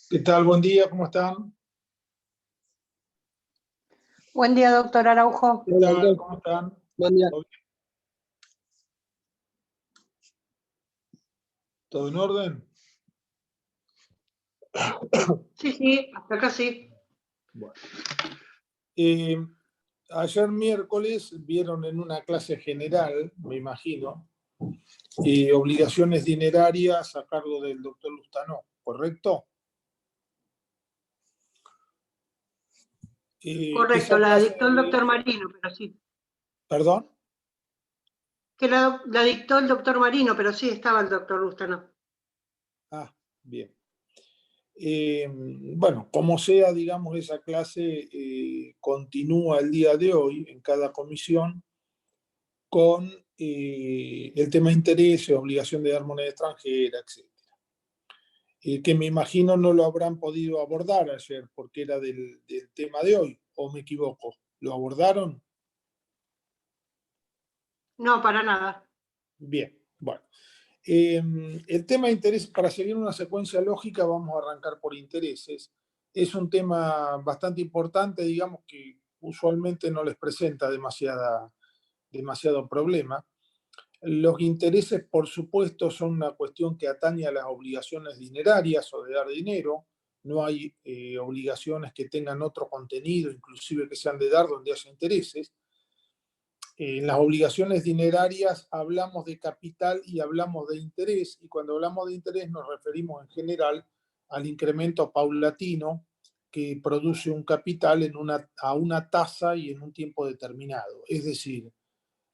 ¿Qué tal? Buen día, ¿cómo están? Buen día, doctor Araujo. ¿Qué tal? ¿Cómo están? Buen día. ¿Todo en orden? Sí, hasta acá sí. Bueno. Ayer miércoles vieron en una clase general, me imagino, obligaciones dinerarias a cargo del doctor Lustano, ¿correcto? Correcto, la dictó el doctor Marino, pero sí. ¿Perdón? Que la dictó el doctor Marino, pero sí estaba el doctor Lustano. Ah, bien. Bueno, como sea, digamos, esa clase continúa el día de hoy en cada comisión con el tema de interés, obligación de dar moneda extranjera, etc. Que me imagino no lo habrán podido abordar ayer porque era del tema de hoy, ¿o me equivoco? ¿Lo abordaron? No, para nada. Bien, bueno. El tema de interés, para seguir una secuencia lógica, vamos a arrancar por intereses. Es un tema bastante importante, digamos, que usualmente no les presenta demasiado problema. Los intereses, por supuesto, son una cuestión que atañe a las obligaciones dinerarias o de dar dinero. No hay obligaciones que tengan otro contenido, inclusive que sean de dar, donde haya intereses. En las obligaciones dinerarias hablamos de capital y hablamos de interés, y cuando hablamos de interés nos referimos en general al incremento paulatino que produce un capital a una tasa y en un tiempo determinado. Es decir,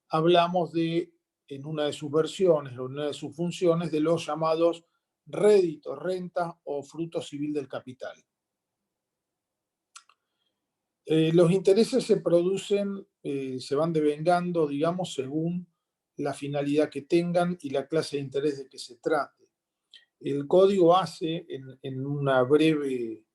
hablamos en una de sus versiones o en una de sus funciones, de los llamados réditos, renta o fruto civil del capital. Los intereses se producen, se van devengando, digamos, según la finalidad que tengan y la clase de interés de que se trate. El código hace, en una breve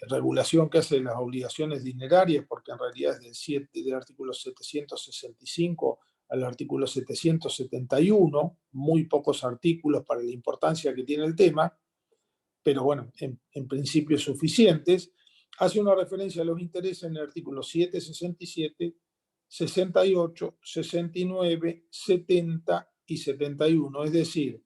regulación que hace de las obligaciones dinerarias, porque en realidad es del artículo 765 al artículo 771, muy pocos artículos para la importancia que tiene el tema, pero bueno, en principio suficientes. Hace una referencia a los intereses en el artículo 767, 68, 69, 70 y 71. Es decir,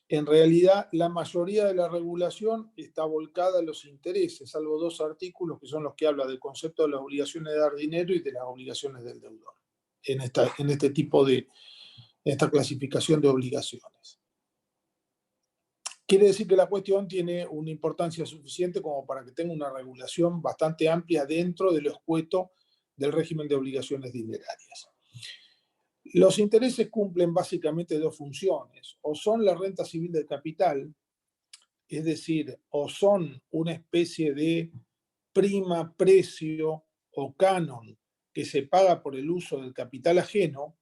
en realidad la mayoría de la regulación está volcada a los intereses, salvo dos artículos que son los que hablan del concepto de las obligaciones de dar dinero y de las obligaciones del deudor, en este tipo de, esta clasificación de obligaciones. Quiere decir que la cuestión tiene una importancia suficiente como para que tenga una regulación bastante amplia dentro de lo escueto del régimen de obligaciones dinerarias. Los intereses cumplen básicamente dos funciones: o son la renta civil del capital, es decir, o son una especie de prima, precio o canon que se paga por el uso del capital ajeno,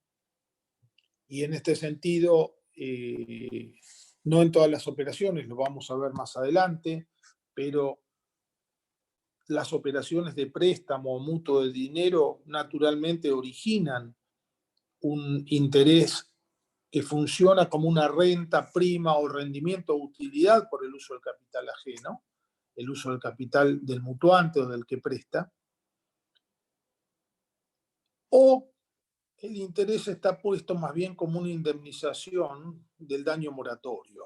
y en este sentido, no en todas las operaciones, lo vamos a ver más adelante, pero las operaciones de préstamo o mutuo de dinero naturalmente originan un interés que funciona como una renta, prima o rendimiento o utilidad por el uso del capital ajeno, el uso del capital del mutuante o del que presta, o el interés está puesto más bien como una indemnización del daño moratorio.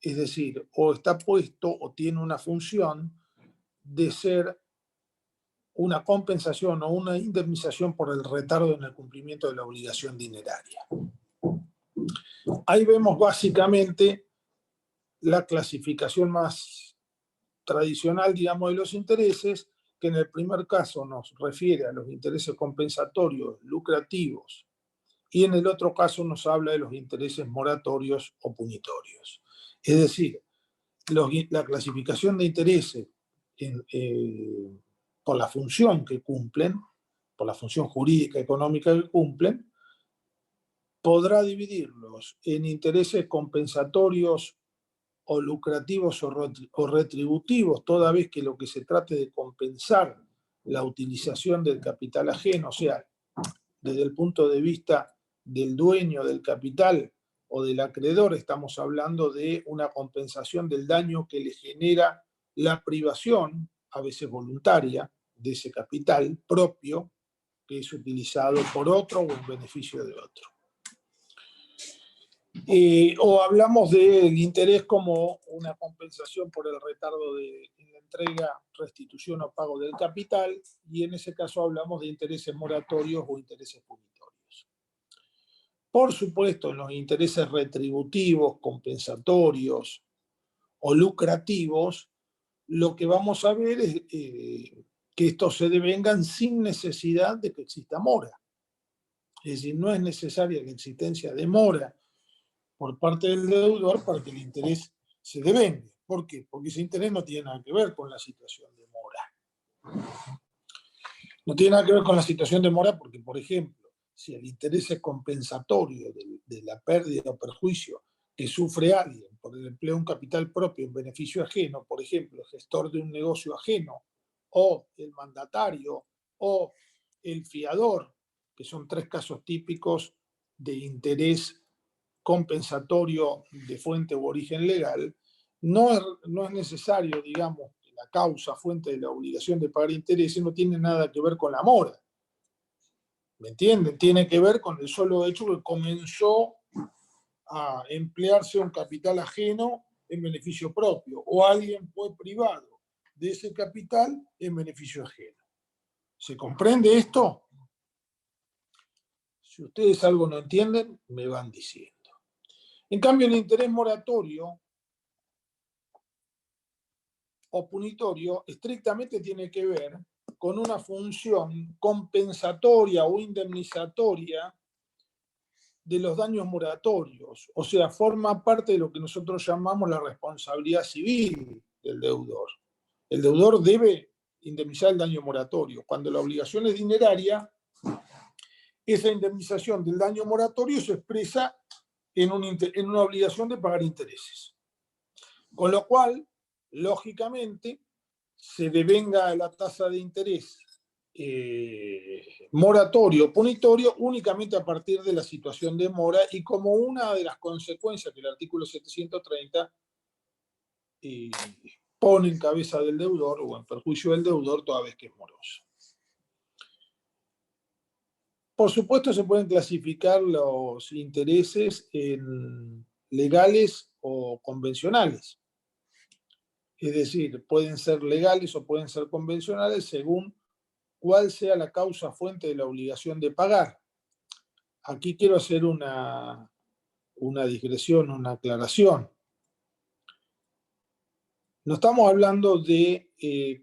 Es decir, o está puesto o tiene una función de ser una compensación o una indemnización por el retardo en el cumplimiento de la obligación dineraria. Ahí vemos básicamente la clasificación más tradicional, digamos, de los intereses, que en el primer caso nos refiere a los intereses compensatorios lucrativos y en el otro caso nos habla de los intereses moratorios o punitorios. Es decir, la clasificación de intereses por la función que cumplen, por la función jurídica económica que cumplen, podrá dividirlos en intereses compensatorios o lucrativos o retributivos, toda vez que lo que se trate de compensar la utilización del capital ajeno, o sea, desde el punto de vista del dueño del capital o del acreedor, estamos hablando de una compensación del daño que le genera la privación, a veces voluntaria, de ese capital propio que es utilizado por otro o en beneficio de otro. O hablamos del interés como una compensación por el retardo en la entrega, restitución o pago del capital, y en ese caso hablamos de intereses moratorios o intereses punitorios. Por supuesto, en los intereses retributivos, compensatorios o lucrativos, lo que vamos a ver es que estos se devengan sin necesidad de que exista mora. Es decir, no es necesaria la existencia de mora por parte del deudor para que el interés se devengue. ¿Por qué? Porque ese interés no tiene nada que ver con la situación de mora. No tiene nada que ver con la situación de mora porque, por ejemplo, si el interés es compensatorio de la pérdida o perjuicio que sufre alguien por el empleo de un capital propio en beneficio ajeno, por ejemplo, el gestor de un negocio ajeno, o el mandatario, o el fiador, que son 3 casos típicos de interés compensatorio de fuente u origen legal, no es necesario, digamos, que la causa fuente de la obligación de pagar intereses no tiene nada que ver con la mora. ¿Me entienden? Tiene que ver con el solo hecho que comenzó a emplearse un capital ajeno en beneficio propio, o alguien fue privado de ese capital en beneficio ajeno. ¿Se comprende esto? Si ustedes algo no entienden, me van diciendo. En cambio, el interés moratorio o punitorio estrictamente tiene que ver con una función compensatoria o indemnizatoria de los daños moratorios. O sea, forma parte de lo que nosotros llamamos la responsabilidad civil del deudor. El deudor debe indemnizar el daño moratorio. Cuando la obligación es dineraria, esa indemnización del daño moratorio se expresa en una obligación de pagar intereses. Con lo cual, lógicamente, se devenga la tasa de interés moratorio, punitorio, únicamente a partir de la situación de mora y como una de las consecuencias que el artículo 730 pone en cabeza del deudor o en perjuicio del deudor toda vez que es moroso. Por supuesto, se pueden clasificar los intereses en legales o convencionales. Es decir, pueden ser legales o pueden ser convencionales según cuál sea la causa fuente de la obligación de pagar. Aquí quiero hacer una digresión, una aclaración. No estamos hablando de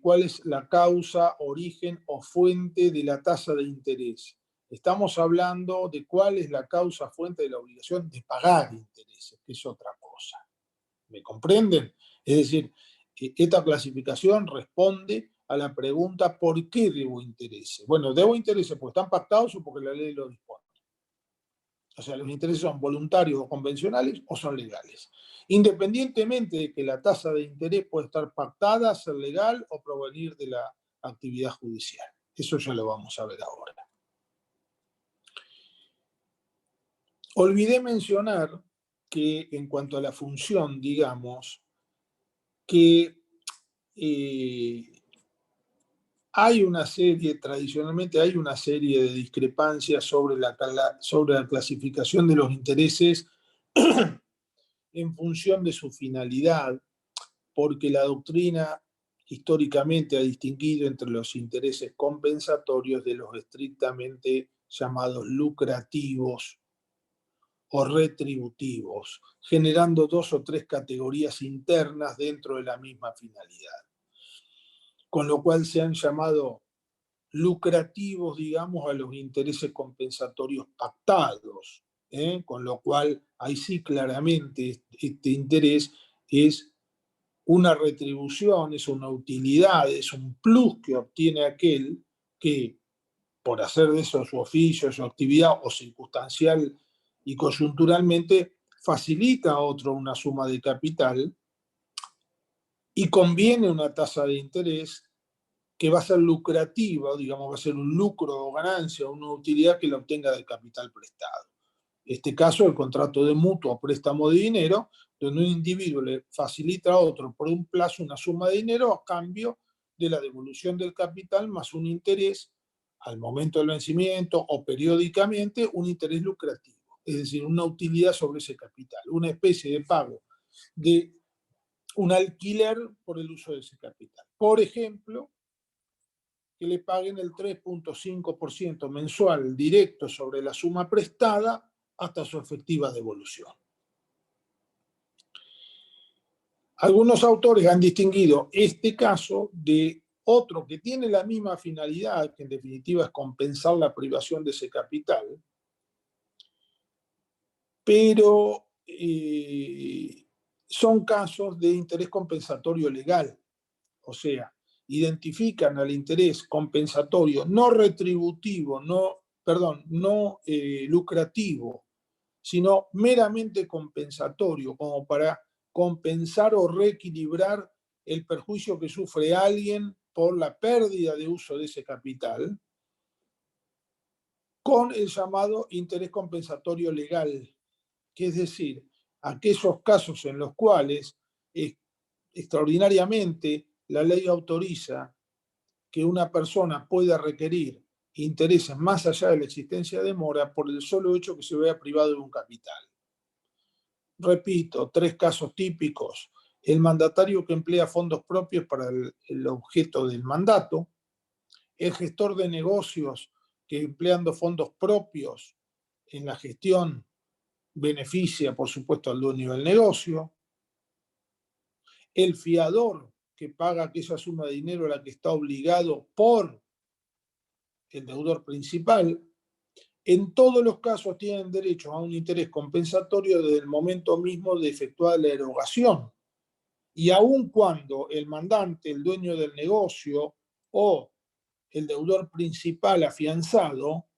cuál es la causa, origen o fuente de la tasa de interés. Estamos hablando de cuál es la causa, fuente de la obligación de pagar intereses, que es otra cosa. ¿Me comprenden? Es decir, esta clasificación responde a la pregunta ¿por qué debo intereses? Bueno, debo intereses porque están pactados o porque la ley lo dispone. O sea, los intereses son voluntarios o convencionales o son legales. Independientemente de que la tasa de interés pueda estar pactada, ser legal o provenir de la actividad judicial. Eso ya lo vamos a ver ahora. Olvidé mencionar que en cuanto a la función, digamos, que tradicionalmente hay una serie de discrepancias sobre la clasificación de los intereses en función de su finalidad, porque la doctrina históricamente ha distinguido entre los intereses compensatorios de los estrictamente llamados lucrativos o retributivos, generando 2 o 3 categorías internas dentro de la misma finalidad. Con lo cual se han llamado lucrativos, digamos, a los intereses compensatorios pactados, con lo cual ahí sí claramente este interés es una retribución, es una utilidad, es un plus que obtiene aquel que, por hacer de eso su oficio, su actividad o circunstancial y coyunturalmente, facilita a otro una suma de capital y conviene una tasa de interés que va a ser lucrativa, digamos, va a ser un lucro o ganancia, una utilidad que la obtenga del capital prestado. En este caso, el contrato de mutuo o préstamo de dinero, donde un individuo le facilita a otro por un plazo una suma de dinero a cambio de la devolución del capital más un interés al momento del vencimiento o periódicamente, un interés lucrativo, es decir, una utilidad sobre ese capital, una especie de pago de un alquiler por el uso de ese capital. Por ejemplo, que le paguen el 3.5% mensual directo sobre la suma prestada hasta su efectiva devolución. Algunos autores han distinguido este caso de otro que tiene la misma finalidad, que en definitiva es compensar la privación de ese capital, pero son casos de interés compensatorio legal, o sea, identifican al interés compensatorio no retributivo, no lucrativo, sino meramente compensatorio, como para compensar o reequilibrar el perjuicio que sufre alguien por la pérdida de uso de ese capital, con el llamado interés compensatorio legal, que es decir, aquellos casos en los cuales extraordinariamente la ley autoriza que una persona pueda requerir intereses más allá de la existencia de mora por el solo hecho que se vea privado de un capital. Repito, 3 casos típicos: el mandatario que emplea fondos propios para el objeto del mandato, el gestor de negocios que empleando fondos propios en la gestión beneficia, por supuesto, al dueño del negocio, el fiador que paga aquella suma de dinero a la que está obligado por el deudor principal. En todos los casos tienen derecho a un interés compensatorio desde el momento mismo de efectuar la erogación. Y aun cuando el mandante, el dueño del negocio o el deudor principal afianzado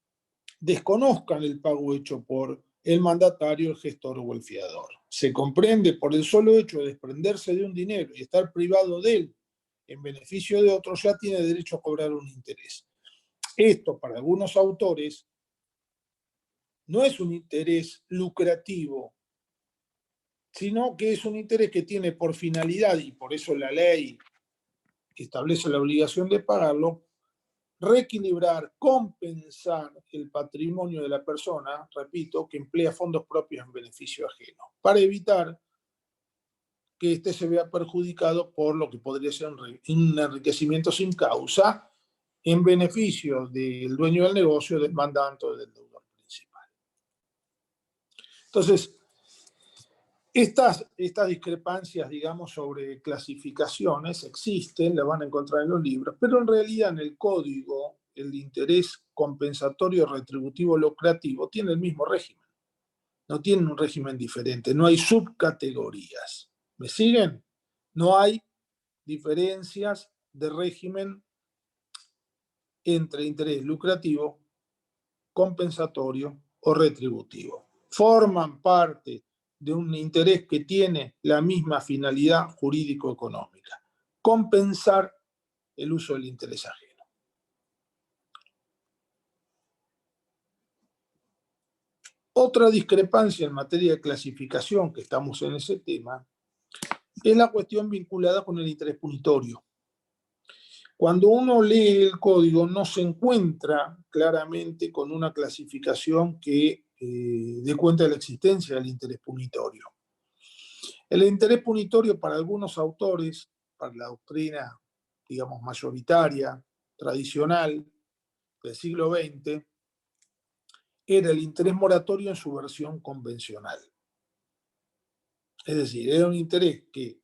desconozcan el pago hecho por el mandatario, el gestor o el fiador. Se comprende, por el solo hecho de desprenderse de un dinero y estar privado de él en beneficio de otro, ya tiene derecho a cobrar un interés. Esto, para algunos autores, no es un interés lucrativo, sino que es un interés que tiene por finalidad, y por eso la ley establece la obligación de pagarlo, reequilibrar, compensar el patrimonio de la persona, repito, que emplea fondos propios en beneficio ajeno, para evitar que éste se vea perjudicado por lo que podría ser un enriquecimiento sin causa en beneficio del dueño del negocio, del mandante o del deudor principal. Entonces, estas discrepancias, digamos, sobre clasificaciones existen, las van a encontrar en los libros, pero en realidad en el código el interés compensatorio retributivo lucrativo tiene el mismo régimen. No tiene un régimen diferente, no hay subcategorías. ¿Me siguen? No hay diferencias de régimen entre interés lucrativo, compensatorio o retributivo. Forman parte de un interés que tiene la misma finalidad jurídico-económica: compensar el uso del interés ajeno. Otra discrepancia en materia de clasificación, que estamos en ese tema, es la cuestión vinculada con el interés punitorio. Cuando uno lee el código no se encuentra claramente con una clasificación que dé cuenta de la existencia del interés punitorio. El interés punitorio, para algunos autores, para la doctrina, digamos, mayoritaria, tradicional del siglo XX, era el interés moratorio en su versión convencional. Es decir, era un interés que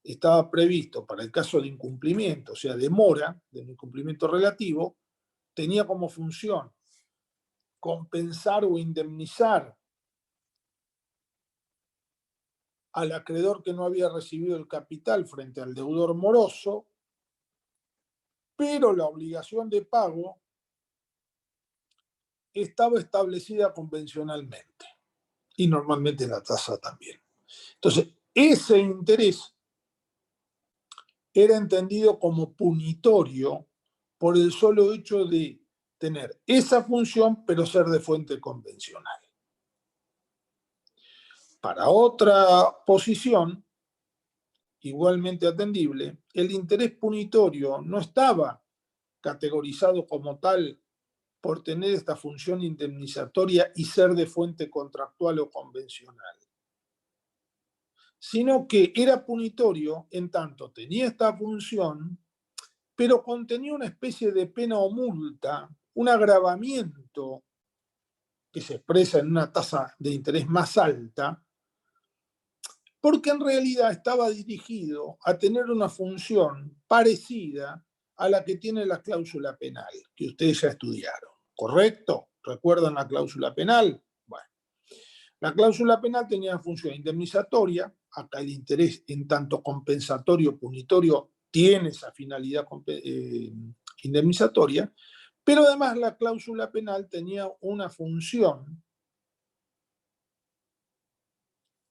estaba previsto para el caso de incumplimiento, o sea, de mora, de un incumplimiento relativo, tenía como función compensar o indemnizar al acreedor que no había recibido el capital frente al deudor moroso, pero la obligación de pago estaba establecida convencionalmente y normalmente la tasa también. Entonces, ese interés era entendido como punitorio por el solo hecho de tener esa función, pero ser de fuente convencional. Para otra posición, igualmente atendible, el interés punitorio no estaba categorizado como tal por tener esta función indemnizatoria y ser de fuente contractual o convencional, sino que era punitorio en tanto tenía esta función, pero contenía una especie de pena o multa, un agravamiento que se expresa en una tasa de interés más alta, porque en realidad estaba dirigido a tener una función parecida a la que tiene la cláusula penal, que ustedes ya estudiaron, ¿correcto? ¿Recuerdan la cláusula penal? Bueno, la cláusula penal tenía una función indemnizatoria. Acá el interés, en tanto compensatorio, punitorio, tiene esa finalidad indemnizatoria, pero además la cláusula penal tenía una función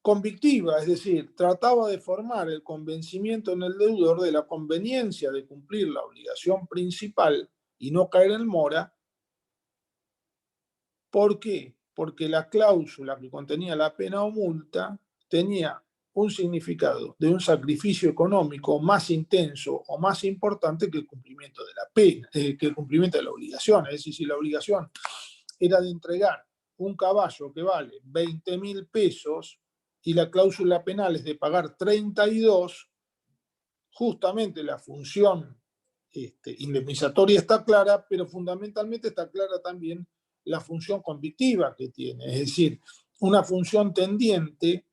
convictiva, es decir, trataba de formar el convencimiento en el deudor de la conveniencia de cumplir la obligación principal y no caer en mora, ¿Por qué? Porque la cláusula que contenía la pena o multa tenía un significado de un sacrificio económico más intenso o más importante que el cumplimiento de la pena, que el cumplimiento de la obligación. Es decir, si la obligación era de entregar un caballo que vale 20.000 pesos y la cláusula penal es de pagar 32, justamente la función indemnizatoria está clara, pero fundamentalmente está clara también la función convictiva que tiene, es decir, una función tendiente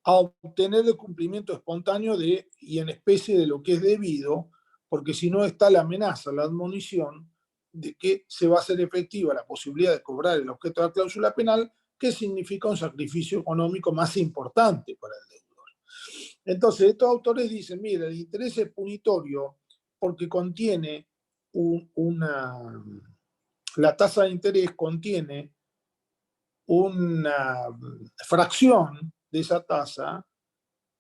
a obtener el cumplimiento espontáneo y en especie de lo que es debido, porque si no está la amenaza, la admonición de que se va a hacer efectiva la posibilidad de cobrar el objeto de la cláusula penal, que significa un sacrificio económico más importante para el deudor. Entonces, estos autores dicen, mira, el interés es punitorio porque contiene la tasa de interés contiene una fracción de esa tasa,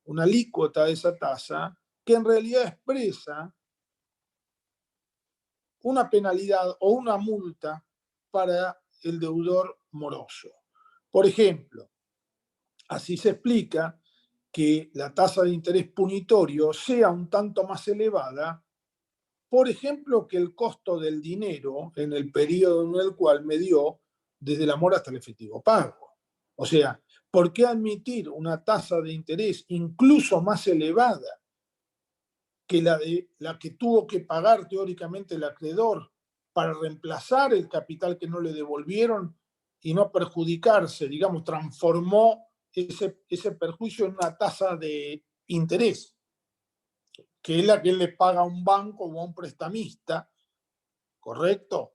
una alícuota de esa tasa, que en realidad expresa una penalidad o una multa para el deudor moroso. Por ejemplo, así se explica que la tasa de interés punitorio sea un tanto más elevada, por ejemplo, que el costo del dinero en el periodo en el cual me dio desde la mora hasta el efectivo pago. O sea, ¿por qué admitir una tasa de interés incluso más elevada que la que tuvo que pagar teóricamente el acreedor para reemplazar el capital que no le devolvieron y no perjudicarse? Digamos, transformó ese perjuicio en una tasa de interés, que es la que él le paga a un banco o a un prestamista, ¿correcto?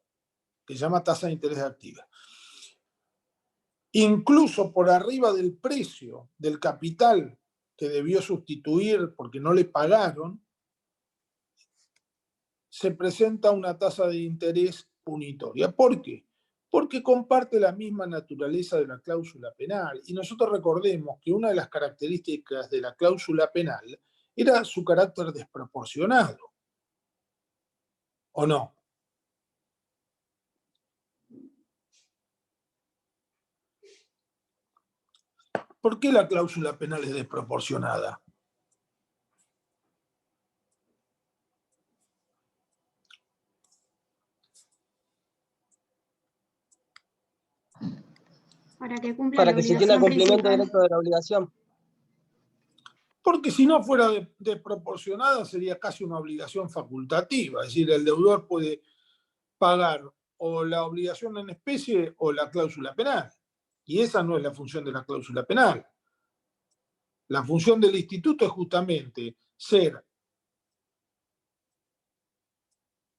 Que se llama tasa de interés activa. Incluso por arriba del precio del capital que debió sustituir porque no le pagaron, se presenta una tasa de interés punitoria. ¿Por qué? Porque comparte la misma naturaleza de la cláusula penal. Y nosotros recordemos que una de las características de la cláusula penal era su carácter desproporcionado. ¿O no? ¿Por qué la cláusula penal es desproporcionada? Para que cumpla Para la que se tenga obligación cumplimiento principal. directo de la obligación. Porque si no fuera desproporcionada sería casi una obligación facultativa, es decir, el deudor puede pagar o la obligación en especie o la cláusula penal. Y esa no es la función de la cláusula penal. La función del instituto es justamente ser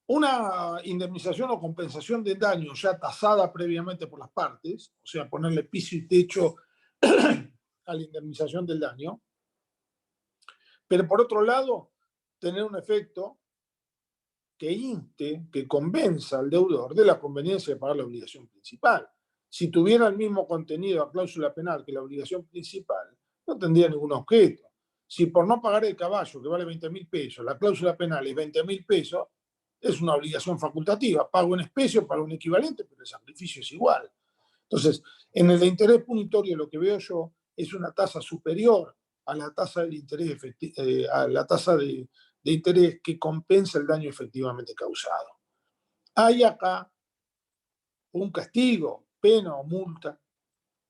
una indemnización o compensación de daño ya tasada previamente por las partes, o sea, ponerle piso y techo a la indemnización del daño, pero por otro lado, tener un efecto que inste, que convenza al deudor de la conveniencia de pagar la obligación principal. Si tuviera el mismo contenido a cláusula penal que la obligación principal, no tendría ningún objeto. Si por no pagar el caballo, que vale 20.000 pesos, la cláusula penal es 20.000 pesos, es una obligación facultativa. Pago en especie o pago un equivalente, pero el sacrificio es igual. Entonces, en el de interés punitorio lo que veo yo es una tasa superior a la tasa del interés a la tasa de interés que compensa el daño efectivamente causado. Hay acá un castigo, pena o multa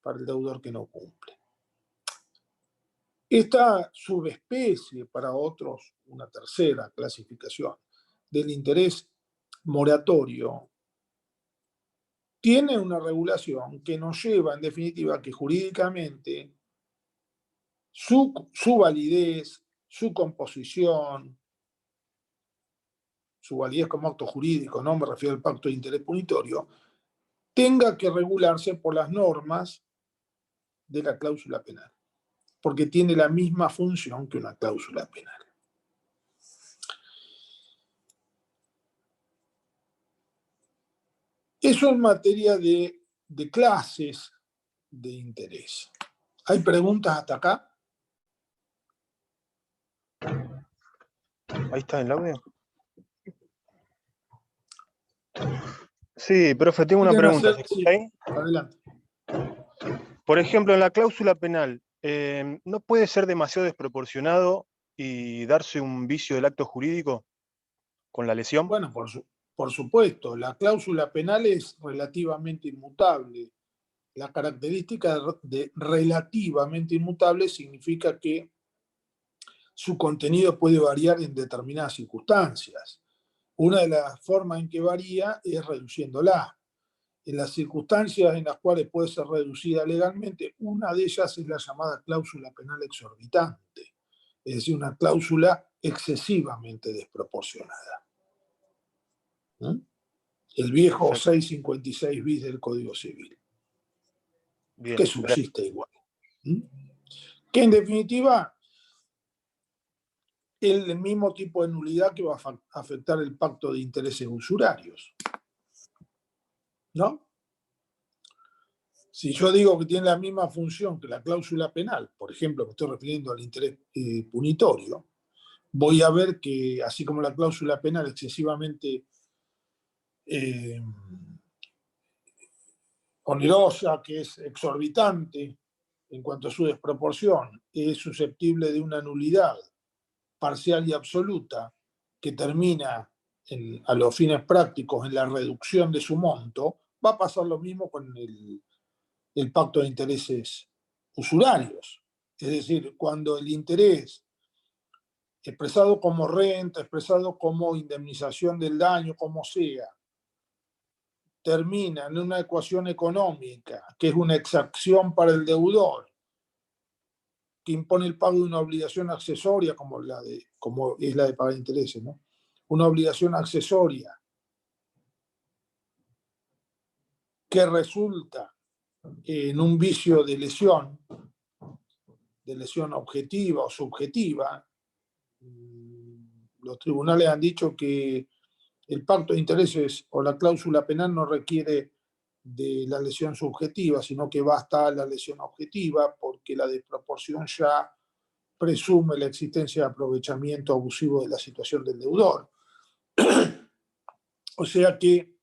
para el deudor que no cumple. Esta subespecie, para otros, una tercera clasificación del interés moratorio, tiene una regulación que nos lleva, en definitiva, a que jurídicamente su validez, su composición, su validez como acto jurídico, no me refiero al pacto de interés punitorio, tenga que regularse por las normas de la cláusula penal, porque tiene la misma función que una cláusula penal. Eso en materia de clases de interés. ¿Hay preguntas hasta acá? Ahí está el audio. Sí, profe, tengo una Quieren pregunta. hacer, ¿Se sí, escucha ahí? adelante. Por ejemplo, en la cláusula penal, ¿no puede ser demasiado desproporcionado y darse un vicio del acto jurídico con la lesión? Bueno, por supuesto, la cláusula penal es relativamente inmutable. La característica de relativamente inmutable significa que su contenido puede variar en determinadas circunstancias. Una de las formas en que varía es reduciéndola. En las circunstancias en las cuales puede ser reducida legalmente, una de ellas es la llamada cláusula penal exorbitante, es decir, una cláusula excesivamente desproporcionada. ¿Mm? El viejo Perfecto. 656 bis del Código Civil, que Bien, gracias. subsiste igual. ¿Mm? Que en definitiva es el mismo tipo de nulidad que va a afectar el pacto de intereses usurarios, ¿no? Si yo digo que tiene la misma función que la cláusula penal, por ejemplo, me estoy refiriendo al interés punitorio, voy a ver que, así como la cláusula penal excesivamente eh, onerosa, que es exorbitante en cuanto a su desproporción, es susceptible de una nulidad parcial y absoluta que termina a los fines prácticos en la reducción de su monto, va a pasar lo mismo con el pacto de intereses usurarios. Es decir, cuando el interés expresado como renta, expresado como indemnización del daño, como sea, termina en una ecuación económica, que es una exacción para el deudor, que impone el pago de una obligación accesoria, como es la de pagar intereses, ¿no? Una obligación accesoria que resulta en un vicio de lesión objetiva o subjetiva. Los tribunales han dicho que el pacto de intereses o la cláusula penal no requiere de la lesión subjetiva, sino que basta la lesión objetiva, porque la desproporción ya presume la existencia de aprovechamiento abusivo de la situación del deudor. O sea que,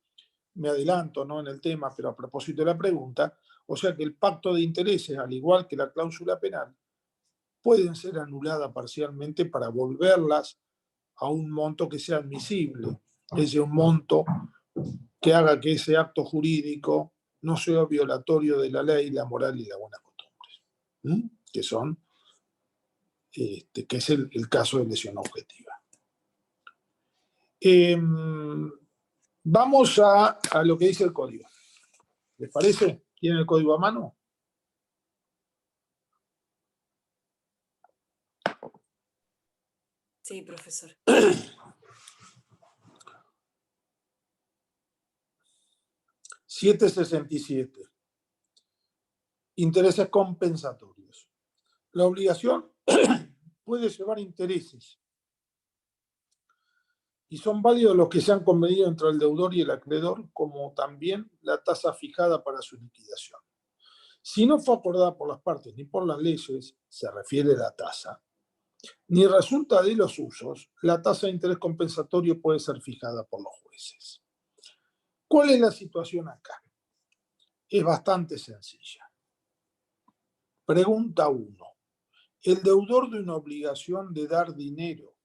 me adelanto, ¿no?, en el tema, pero a propósito de la pregunta, o sea que el pacto de intereses, al igual que la cláusula penal, pueden ser anuladas parcialmente para volverlas a un monto que sea admisible, es decir, un monto que haga que ese acto jurídico no sea violatorio de la ley, la moral y las buenas costumbres, que son, que es el caso de lesión objetiva. Vamos a lo que dice el código. ¿Les parece? ¿Tienen el código a mano? Sí, profesor. 767. Intereses compensatorios. La obligación puede llevar intereses y son válidos los que se han convenido entre el deudor y el acreedor, como también la tasa fijada para su liquidación. Si no fue acordada por las partes ni por las leyes, se refiere a la tasa, ni resulta de los usos, la tasa de interés compensatorio puede ser fijada por los jueces. ¿Cuál es la situación acá? Es bastante sencilla. Pregunta 1. ¿El deudor de una obligación de dar dinero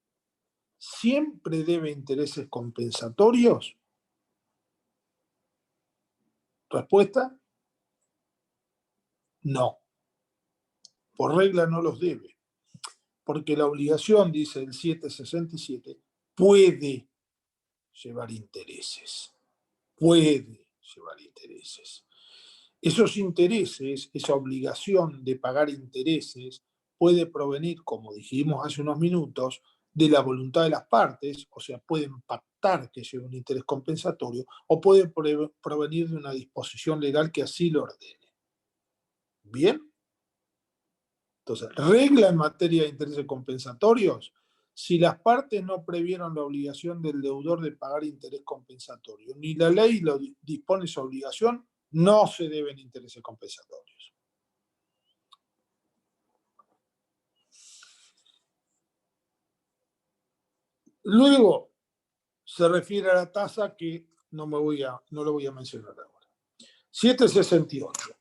siempre debe intereses compensatorios? Respuesta: no. Por regla no los debe, porque la obligación, dice el 767, puede llevar intereses. Puede llevar intereses. Esos intereses, esa obligación de pagar intereses, puede provenir, como dijimos hace unos minutos, de la voluntad de las partes, o sea, pueden pactar que lleve un interés compensatorio, o puede provenir de una disposición legal que así lo ordene. ¿Bien? Entonces, regla en materia de intereses compensatorios: si las partes no previeron la obligación del deudor de pagar interés compensatorio, ni la ley lo dispone esa obligación, no se deben intereses compensatorios. Luego, se refiere a la tasa que no lo voy a mencionar ahora. 768.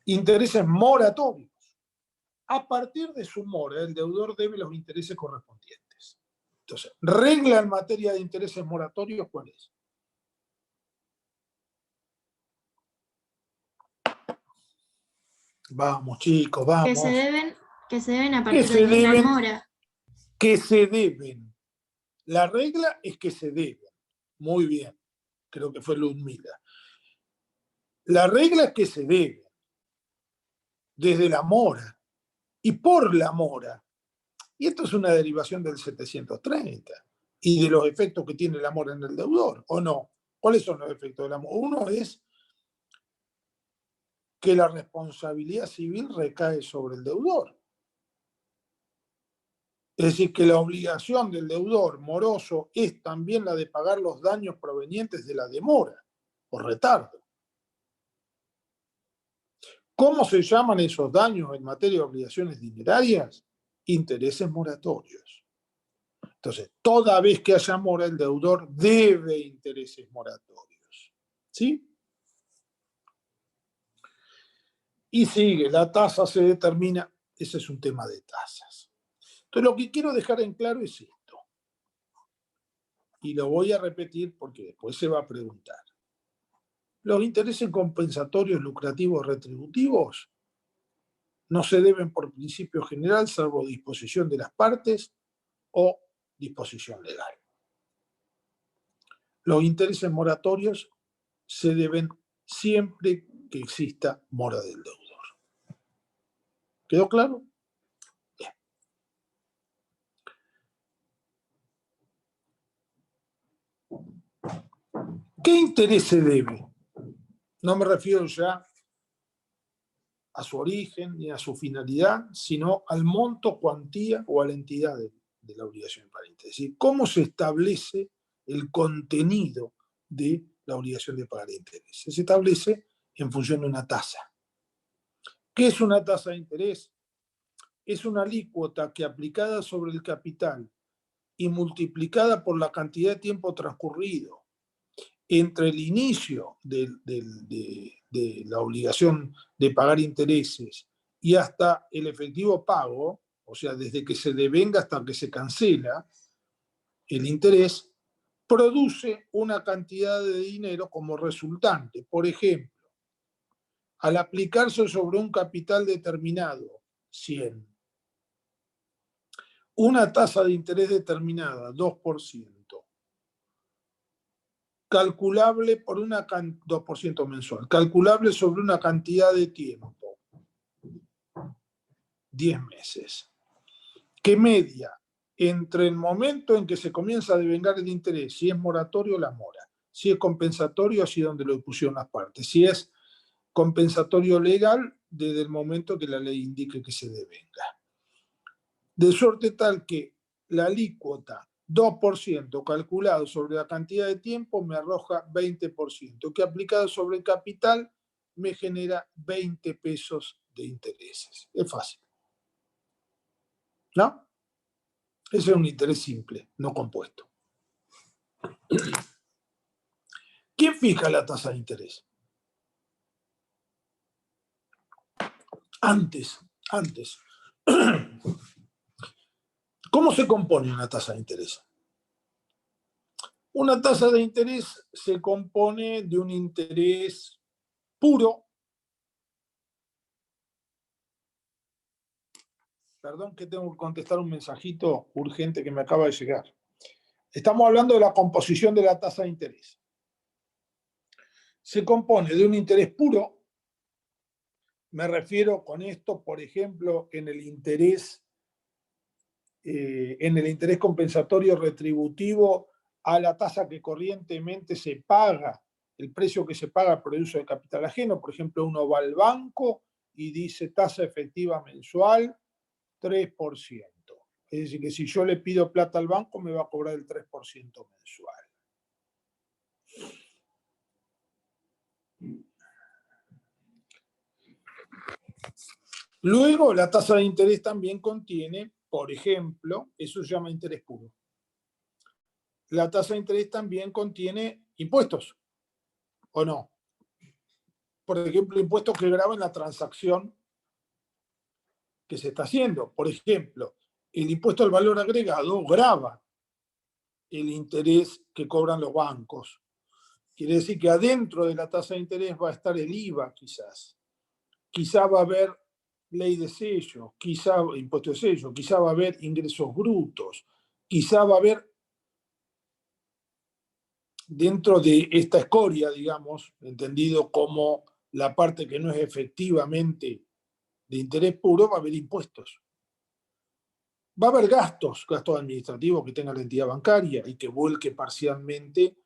Intereses moratorios. A partir de su mora, el deudor debe los intereses correspondientes. Entonces, regla en materia de intereses moratorios, ¿cuál es? Vamos, chicos, vamos. Que se deben a partir de la mora. Que se deben. La regla es que se deben. Muy bien. Creo que fue Ludmila. La regla es que se deben. Desde la mora. Y por la mora. Y esto es una derivación del 730. Y de los efectos que tiene la mora en el deudor, ¿o no? ¿Cuáles son los efectos de la mora? Uno es que la responsabilidad civil recae sobre el deudor. Es decir, que la obligación del deudor moroso es también la de pagar los daños provenientes de la demora o retardo. ¿Cómo se llaman esos daños en materia de obligaciones dinerarias? Intereses moratorios. Entonces, toda vez que haya mora, el deudor debe intereses moratorios. ¿Sí? Y sigue, la tasa se determina, ese es un tema de tasas. Entonces, lo que quiero dejar en claro es esto. Y lo voy a repetir porque después se va a preguntar. Los intereses compensatorios, lucrativos, retributivos no se deben por principio general, salvo disposición de las partes o disposición legal. Los intereses moratorios se deben siempre que exista mora del deudor. ¿Quedó claro? Bien. ¿Qué interés se debe? No me refiero ya a su origen ni a su finalidad, sino al monto, cuantía o a la entidad de la obligación de pagar interés. Es decir, cómo se establece el contenido de la obligación de pagar intereses. Se establece en función de una tasa. ¿Qué es una tasa de interés? Es una alícuota que aplicada sobre el capital y multiplicada por la cantidad de tiempo transcurrido entre el inicio de la obligación de pagar intereses y hasta el efectivo pago, o sea, desde que se devenga hasta que se cancela el interés, produce una cantidad de dinero como resultante. Por ejemplo, al aplicarse sobre un capital determinado, 100, una tasa de interés determinada, 2%, calculable por 2% mensual, calculable sobre una cantidad de tiempo, 10 meses, que media entre el momento en que se comienza a devengar el interés, si es moratorio, la mora, si es compensatorio, así donde lo pusieron las partes, si es compensatorio legal, desde el momento que la ley indique que se devenga. De suerte tal que la alícuota 2% calculado sobre la cantidad de tiempo me arroja 20%, que aplicado sobre el capital me genera 20 pesos de intereses. Es fácil. ¿No? Ese es un interés simple, no compuesto. ¿Quién fija la tasa de interés? Antes. ¿Cómo se compone una tasa de interés? Una tasa de interés se compone de un interés puro. Perdón que tengo que contestar un mensajito urgente que me acaba de llegar. Estamos hablando de la composición de la tasa de interés. Se compone de un interés puro. Me refiero con esto, por ejemplo, en el interés compensatorio retributivo a la tasa que corrientemente se paga, el precio que se paga por el uso de capital ajeno. Por ejemplo, uno va al banco y dice tasa efectiva mensual 3%. Es decir, que si yo le pido plata al banco me va a cobrar el 3% mensual. Luego, la tasa de interés también contiene, por ejemplo, eso se llama interés puro. La tasa de interés también contiene impuestos, ¿o no? Por ejemplo, impuestos que graban la transacción que se está haciendo. Por ejemplo, el impuesto al valor agregado grava el interés que cobran los bancos. Quiere decir que adentro de la tasa de interés va a estar el IVA, quizás. Quizá va a haber ley de sello, quizá impuesto de sello, quizá va a haber ingresos brutos, quizá va a haber dentro de esta escoria, digamos, entendido como la parte que no es efectivamente de interés puro, va a haber impuestos. Va a haber gastos administrativos que tenga la entidad bancaria y que vuelque parcialmente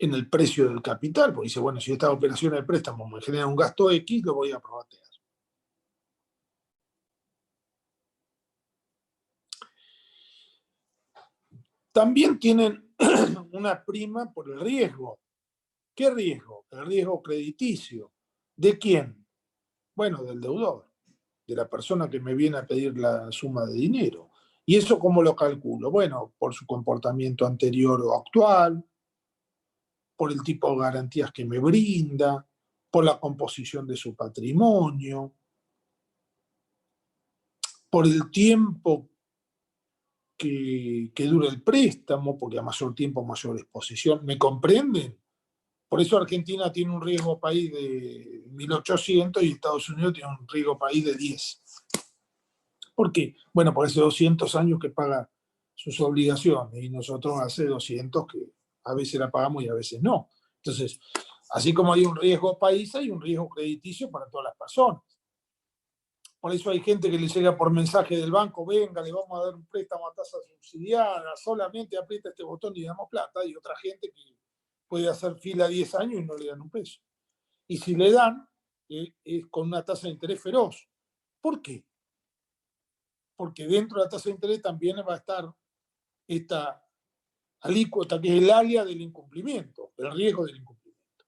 en el precio del capital, porque dice, bueno, si esta operación de préstamo me genera un gasto X, lo voy a prorratear. También tienen una prima por el riesgo. ¿Qué riesgo? El riesgo crediticio. ¿De quién? Bueno, del deudor, de la persona que me viene a pedir la suma de dinero. ¿Y eso cómo lo calculo? Bueno, por su comportamiento anterior o actual, por el tipo de garantías que me brinda, por la composición de su patrimonio, por el tiempo que dura el préstamo, porque a mayor tiempo, mayor exposición. ¿Me comprenden? Por eso Argentina tiene un riesgo país de 1.800 y Estados Unidos tiene un riesgo país de 10. ¿Por qué? Bueno, porque hace 200 años que paga sus obligaciones y nosotros hace 200 que a veces la pagamos y a veces no. Entonces, así como hay un riesgo país, hay un riesgo crediticio para todas las personas. Por eso hay gente que le llega por mensaje del banco, venga, le vamos a dar un préstamo a tasa subsidiada, solamente aprieta este botón y le damos plata. Y otra gente que puede hacer fila 10 años y no le dan un peso. Y si le dan, es con una tasa de interés feroz. ¿Por qué? Porque dentro de la tasa de interés también va a estar esta alícuota que es el área del incumplimiento, el riesgo del incumplimiento.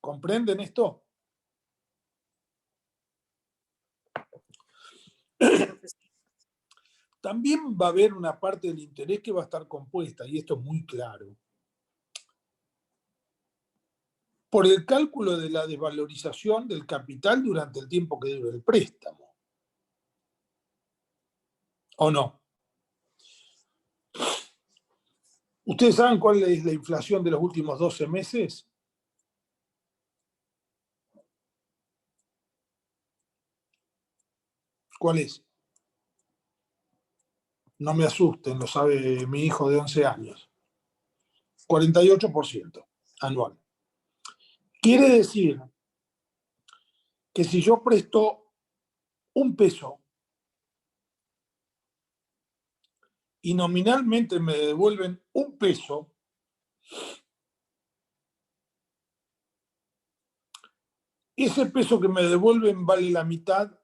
¿Comprenden esto? También va a haber una parte del interés que va a estar compuesta, y esto es muy claro, por el cálculo de la desvalorización del capital durante el tiempo que dure el préstamo. ¿O no? ¿Ustedes saben cuál es la inflación de los últimos 12 meses? ¿Cuál es? No me asusten, lo sabe mi hijo de 11 años. 48% anual. Quiere decir que si yo presto un peso y nominalmente me devuelven un peso, ese peso que me devuelven vale la mitad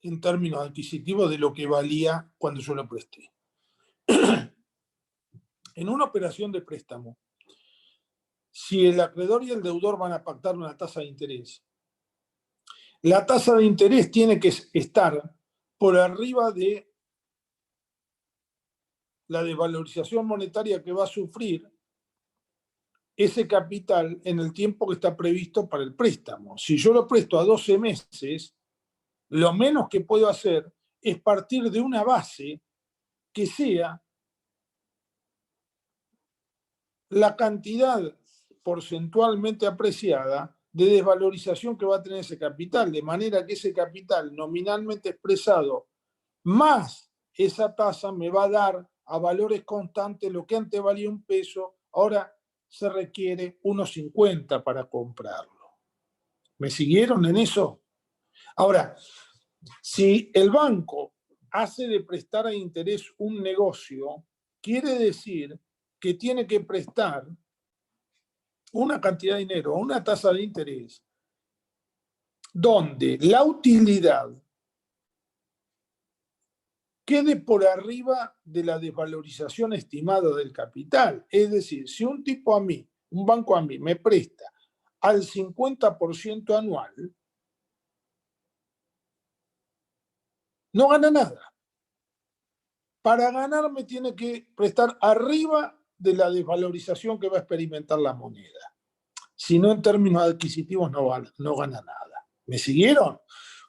en términos adquisitivos de lo que valía cuando yo lo presté. En una operación de préstamo, si el acreedor y el deudor van a pactar una tasa de interés, la tasa de interés tiene que estar por arriba de la desvalorización monetaria que va a sufrir ese capital en el tiempo que está previsto para el préstamo. Si yo lo presto a 12 meses, lo menos que puedo hacer es partir de una base que sea la cantidad porcentualmente apreciada de desvalorización que va a tener ese capital, de manera que ese capital nominalmente expresado más esa tasa me va a dar a valores constantes lo que antes valía un peso, ahora se requiere 1,50 para comprarlo. ¿Me siguieron en eso? Ahora, si el banco hace de prestar a interés un negocio, quiere decir que tiene que prestar una cantidad de dinero a una tasa de interés donde la utilidad quede por arriba de la desvalorización estimada del capital. Es decir, si un banco a mí me presta al 50% anual, no gana nada. Para ganar me tiene que prestar arriba de la desvalorización que va a experimentar la moneda. Si no, en términos adquisitivos no gana nada. ¿Me siguieron?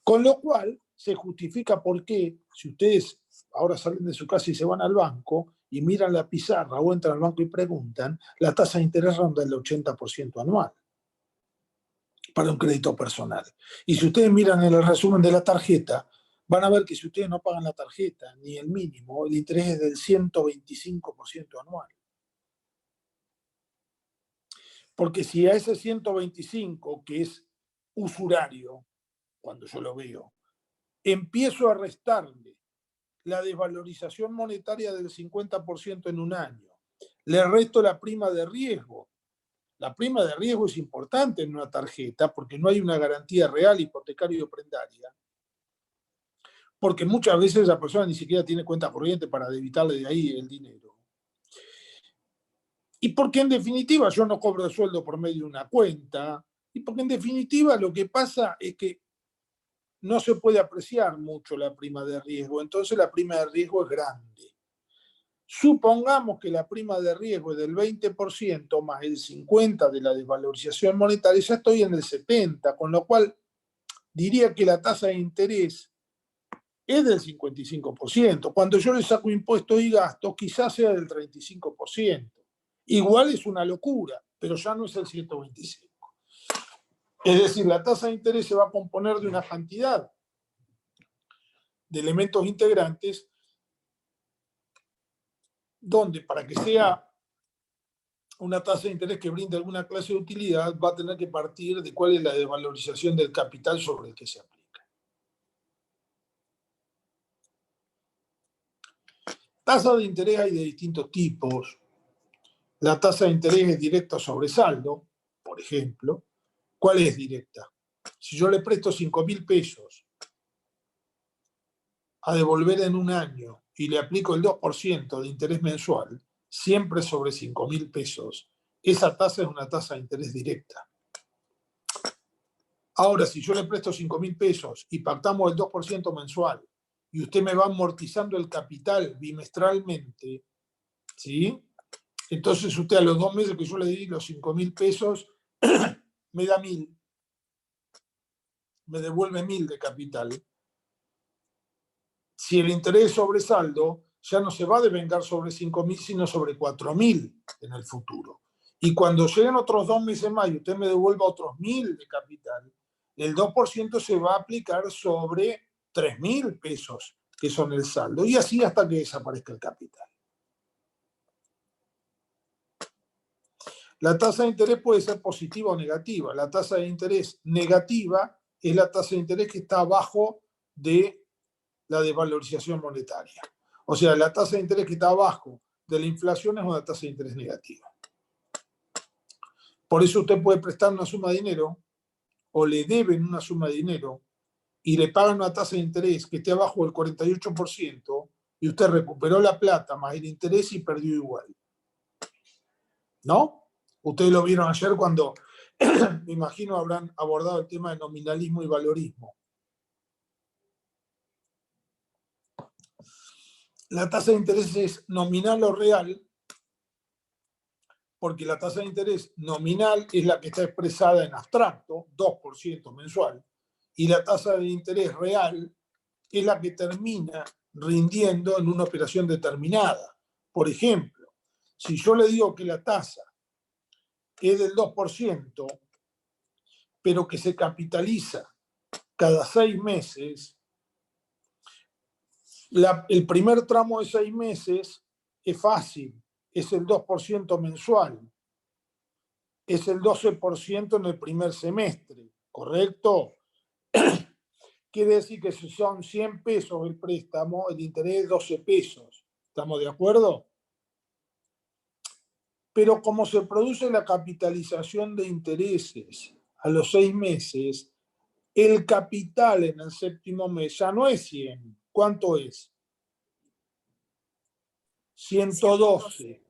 Con lo cual, se justifica por qué, si ustedes ahora salen de su casa y se van al banco y miran la pizarra o entran al banco y preguntan, la tasa de interés ronda el 80% anual para un crédito personal. Y si ustedes miran en el resumen de la tarjeta, van a ver que si ustedes no pagan la tarjeta ni el mínimo, el interés es del 125% anual. Porque si a ese 125, que es usurario, cuando yo lo veo, empiezo a restarle la desvalorización monetaria del 50% en un año, le resto la prima de riesgo. La prima de riesgo es importante en una tarjeta porque no hay una garantía real hipotecaria o prendaria. Porque muchas veces la persona ni siquiera tiene cuenta corriente para debitarle de ahí el dinero. Y porque en definitiva yo no cobro el sueldo por medio de una cuenta, y porque en definitiva lo que pasa es que no se puede apreciar mucho la prima de riesgo, entonces la prima de riesgo es grande. Supongamos que la prima de riesgo es del 20% más el 50% de la desvalorización monetaria, ya estoy en el 70%, con lo cual diría que la tasa de interés es del 55%. Cuando yo le saco impuestos y gastos, quizás sea del 35%. Igual es una locura, pero ya no es el 125%. Es decir, la tasa de interés se va a componer de una cantidad de elementos integrantes donde para que sea una tasa de interés que brinde alguna clase de utilidad va a tener que partir de cuál es la desvalorización del capital sobre el que se aplica. Tasas de interés hay de distintos tipos. La tasa de interés es directa sobre saldo, por ejemplo. ¿Cuál es directa? Si yo le presto 5.000 pesos a devolver en un año y le aplico el 2% de interés mensual, siempre sobre 5.000 pesos, esa tasa es una tasa de interés directa. Ahora, si yo le presto 5.000 pesos y pactamos el 2% mensual y usted me va amortizando el capital bimestralmente, ¿sí? Entonces usted a los 2 meses que yo le di los 5.000 pesos, me da 1.000, me devuelve 1.000 de capital. Si el interés sobre saldo ya no se va a devengar sobre 5.000, sino sobre 4.000 en el futuro. Y cuando lleguen otros 2 meses más y usted me devuelva otros 1.000 de capital, el 2% se va a aplicar sobre 3.000 pesos, que son el saldo, y así hasta que desaparezca el capital. La tasa de interés puede ser positiva o negativa. La tasa de interés negativa es la tasa de interés que está abajo de la desvalorización monetaria. O sea, la tasa de interés que está abajo de la inflación es una tasa de interés negativa. Por eso usted puede prestar una suma de dinero o le deben una suma de dinero y le pagan una tasa de interés que esté abajo del 48% y usted recuperó la plata más el interés y perdió igual. ¿No? Ustedes lo vieron ayer cuando, me imagino, habrán abordado el tema de nominalismo y valorismo. La tasa de interés es nominal o real, porque la tasa de interés nominal es la que está expresada en abstracto, 2% mensual, y la tasa de interés real es la que termina rindiendo en una operación determinada. Por ejemplo, si yo le digo que la tasa es del 2%, pero que se capitaliza cada 6 meses, el primer tramo de 6 meses es fácil, es el 2% mensual, es el 12% en el primer semestre, ¿correcto? Quiere decir que si son 100 pesos el préstamo, el interés es 12 pesos. ¿Estamos de acuerdo? Pero como se produce la capitalización de intereses a los 6 meses, el capital en el séptimo mes ya no es 100. ¿Cuánto es? 112.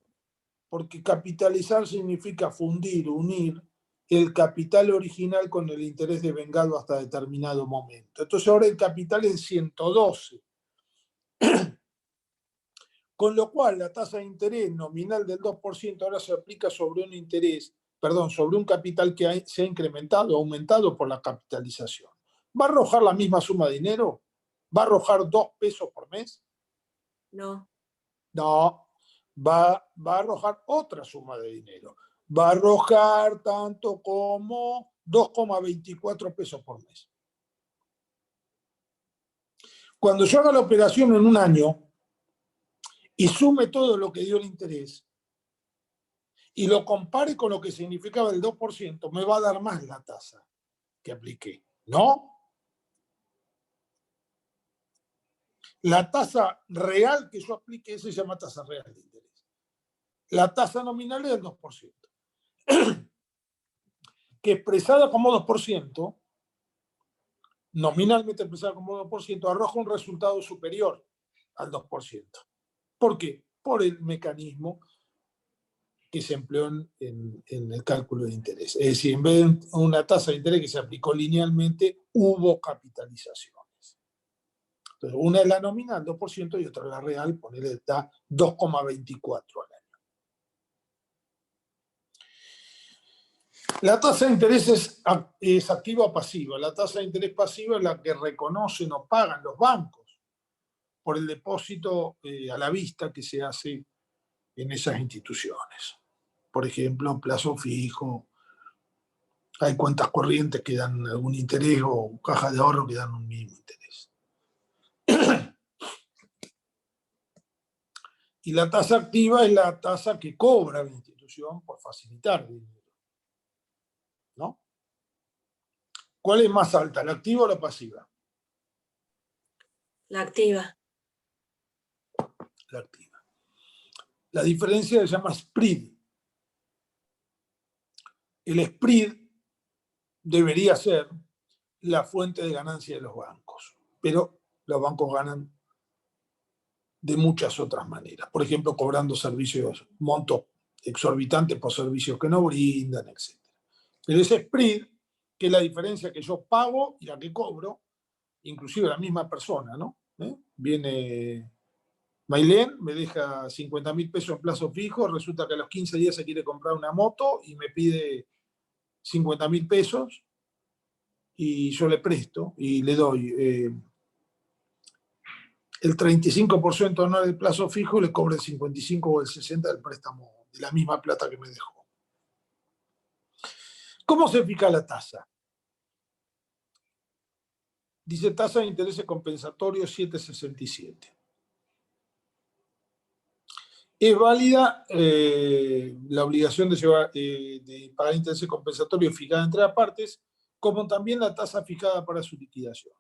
Porque capitalizar significa fundir, unir el capital original con el interés devengado hasta determinado momento. Entonces ahora el capital es 112. Con lo cual, la tasa de interés nominal del 2% ahora se aplica sobre un interés, perdón, sobre un capital que se ha incrementado, aumentado por la capitalización. ¿Va a arrojar la misma suma de dinero? ¿Va a arrojar 2 pesos por mes? No. No, va a arrojar otra suma de dinero. Va a arrojar tanto como 2,24 pesos por mes. Cuando yo haga la operación en un año y sume todo lo que dio el interés y lo compare con lo que significaba el 2%, me va a dar más la tasa que apliqué, ¿no? La tasa real que yo apliqué se llama tasa real de interés. La tasa nominal es del 2%. Que expresada como 2%, nominalmente expresada como 2%, arroja un resultado superior al 2%. ¿Por qué? Por el mecanismo que se empleó en el cálculo de interés. Es decir, en vez de una tasa de interés que se aplicó linealmente, hubo capitalizaciones. Entonces, una es la nominal, 2%, y otra la real, ponele, da 2,24 al año. La tasa de interés es activa o pasiva. La tasa de interés pasiva es la que reconocen o pagan los bancos por el depósito a la vista que se hace en esas instituciones. Por ejemplo, plazo fijo, hay cuentas corrientes que dan algún interés o cajas de ahorro que dan un mínimo interés. Y la tasa activa es la tasa que cobra la institución por facilitar dinero, ¿no? ¿Cuál es más alta, la activa o la pasiva? La activa. La activa. La diferencia se llama spread. El spread debería ser la fuente de ganancia de los bancos, pero los bancos ganan de muchas otras maneras. Por ejemplo, cobrando servicios, montos exorbitantes por servicios que no brindan, etc. Pero ese spread, que es la diferencia que yo pago y la que cobro, inclusive la misma persona, ¿no? Viene Mailén, me deja 50.000 pesos en plazo fijo, resulta que a los 15 días se quiere comprar una moto y me pide 50.000 pesos y yo le presto y le doy el 35% anual del plazo fijo y le cobro el 55 o el 60 del préstamo de la misma plata que me dejó. ¿Cómo se fija la tasa? Dice tasa de interés compensatorio 7,67. Es válida la obligación de pagar intereses compensatorios fijada entre las partes, como también la tasa fijada para su liquidación.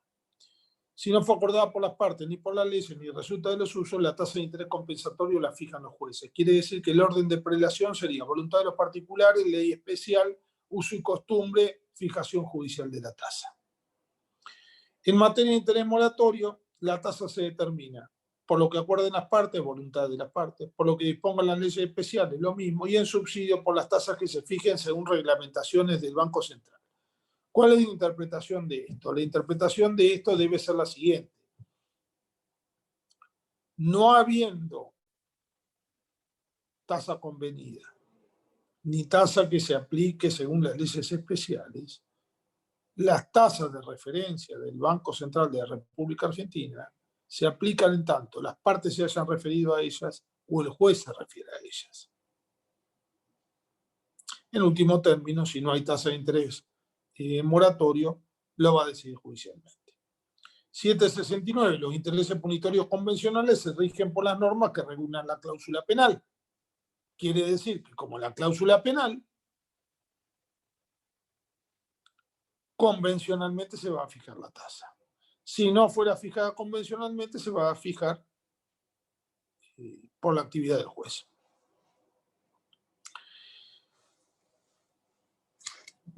Si no fue acordada por las partes, ni por las leyes, ni resulta de los usos, la tasa de interés compensatorio la fijan los jueces. Quiere decir que el orden de prelación sería voluntad de los particulares, ley especial, uso y costumbre, fijación judicial de la tasa. En materia de interés moratorio, la tasa se determina por lo que acuerden las partes, voluntad de las partes, por lo que dispongan las leyes especiales, lo mismo, y en subsidio por las tasas que se fijen según reglamentaciones del Banco Central. ¿Cuál es la interpretación de esto? La interpretación de esto debe ser la siguiente. No habiendo tasa convenida, ni tasa que se aplique según las leyes especiales, las tasas de referencia del Banco Central de la República Argentina se aplican en tanto las partes se hayan referido a ellas o el juez se refiere a ellas. En último término, si no hay tasa de interés moratorio, lo va a decidir judicialmente. 769. Los intereses punitorios convencionales se rigen por las normas que regulan la cláusula penal. Quiere decir que como la cláusula penal, convencionalmente se va a fijar la tasa. Si no fuera fijada convencionalmente, se va a fijar por la actividad del juez.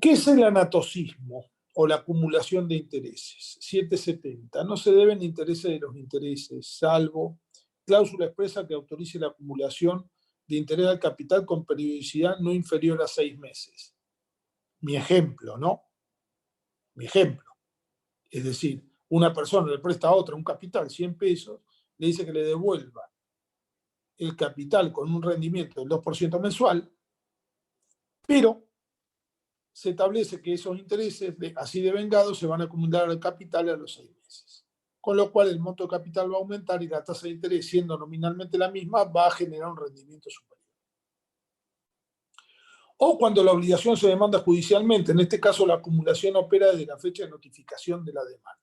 ¿Qué es el anatocismo o la acumulación de intereses? 770. No se deben intereses de los intereses, salvo cláusula expresa que autorice la acumulación de interés al capital con periodicidad no inferior a 6 meses. Mi ejemplo, ¿no? Mi ejemplo. Es decir, una persona le presta a otra un capital, 100 pesos, le dice que le devuelva el capital con un rendimiento del 2% mensual, pero se establece que esos intereses así devengados se van a acumular al capital a los 6 meses. Con lo cual el monto de capital va a aumentar y la tasa de interés, siendo nominalmente la misma, va a generar un rendimiento superior. O cuando la obligación se demanda judicialmente, en este caso la acumulación opera desde la fecha de notificación de la demanda.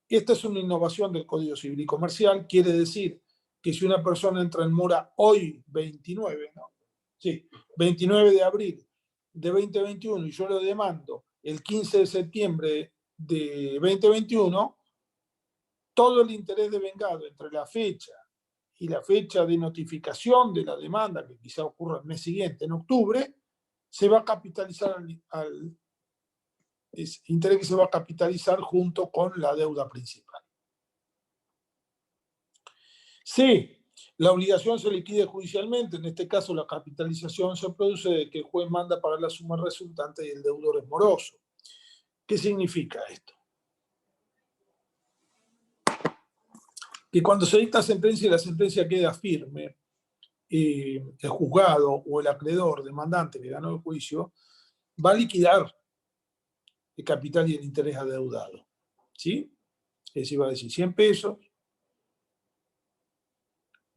Esta es una innovación del Código Civil y Comercial, quiere decir que si una persona entra en mora hoy, 29, ¿no? Sí, 29 de abril de 2021 y yo lo demando el 15 de septiembre de 2021, todo el interés devengado entre la fecha y la fecha de notificación de la demanda, que quizá ocurra el mes siguiente, en octubre, se va a capitalizar es interés que se va a capitalizar junto con la deuda principal. Si la obligación se liquide judicialmente, en este caso la capitalización se produce de que el juez manda pagar la suma resultante y el deudor es moroso. ¿Qué significa esto? Que cuando se dicta sentencia y la sentencia queda firme, el juzgado o el acreedor demandante que ganó el juicio va a liquidar el capital y el interés adeudado. ¿Sí? Es decir, va a decir 100 pesos,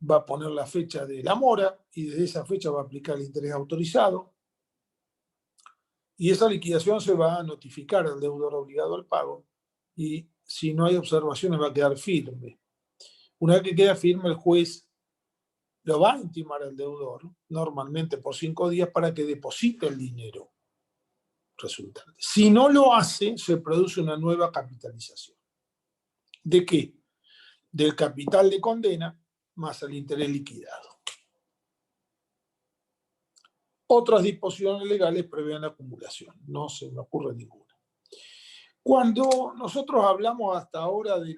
va a poner la fecha de la mora y desde esa fecha va a aplicar el interés autorizado y esa liquidación se va a notificar al deudor obligado al pago y si no hay observaciones va a quedar firme. Una vez que queda firme, el juez lo va a intimar al deudor, normalmente por 5 días, para que deposite el dinero resultante. Si no lo hace, se produce una nueva capitalización. ¿De qué? Del capital de condena más el interés liquidado. Otras disposiciones legales prevén la acumulación, no se me ocurre ninguna. Cuando nosotros hablamos hasta ahora de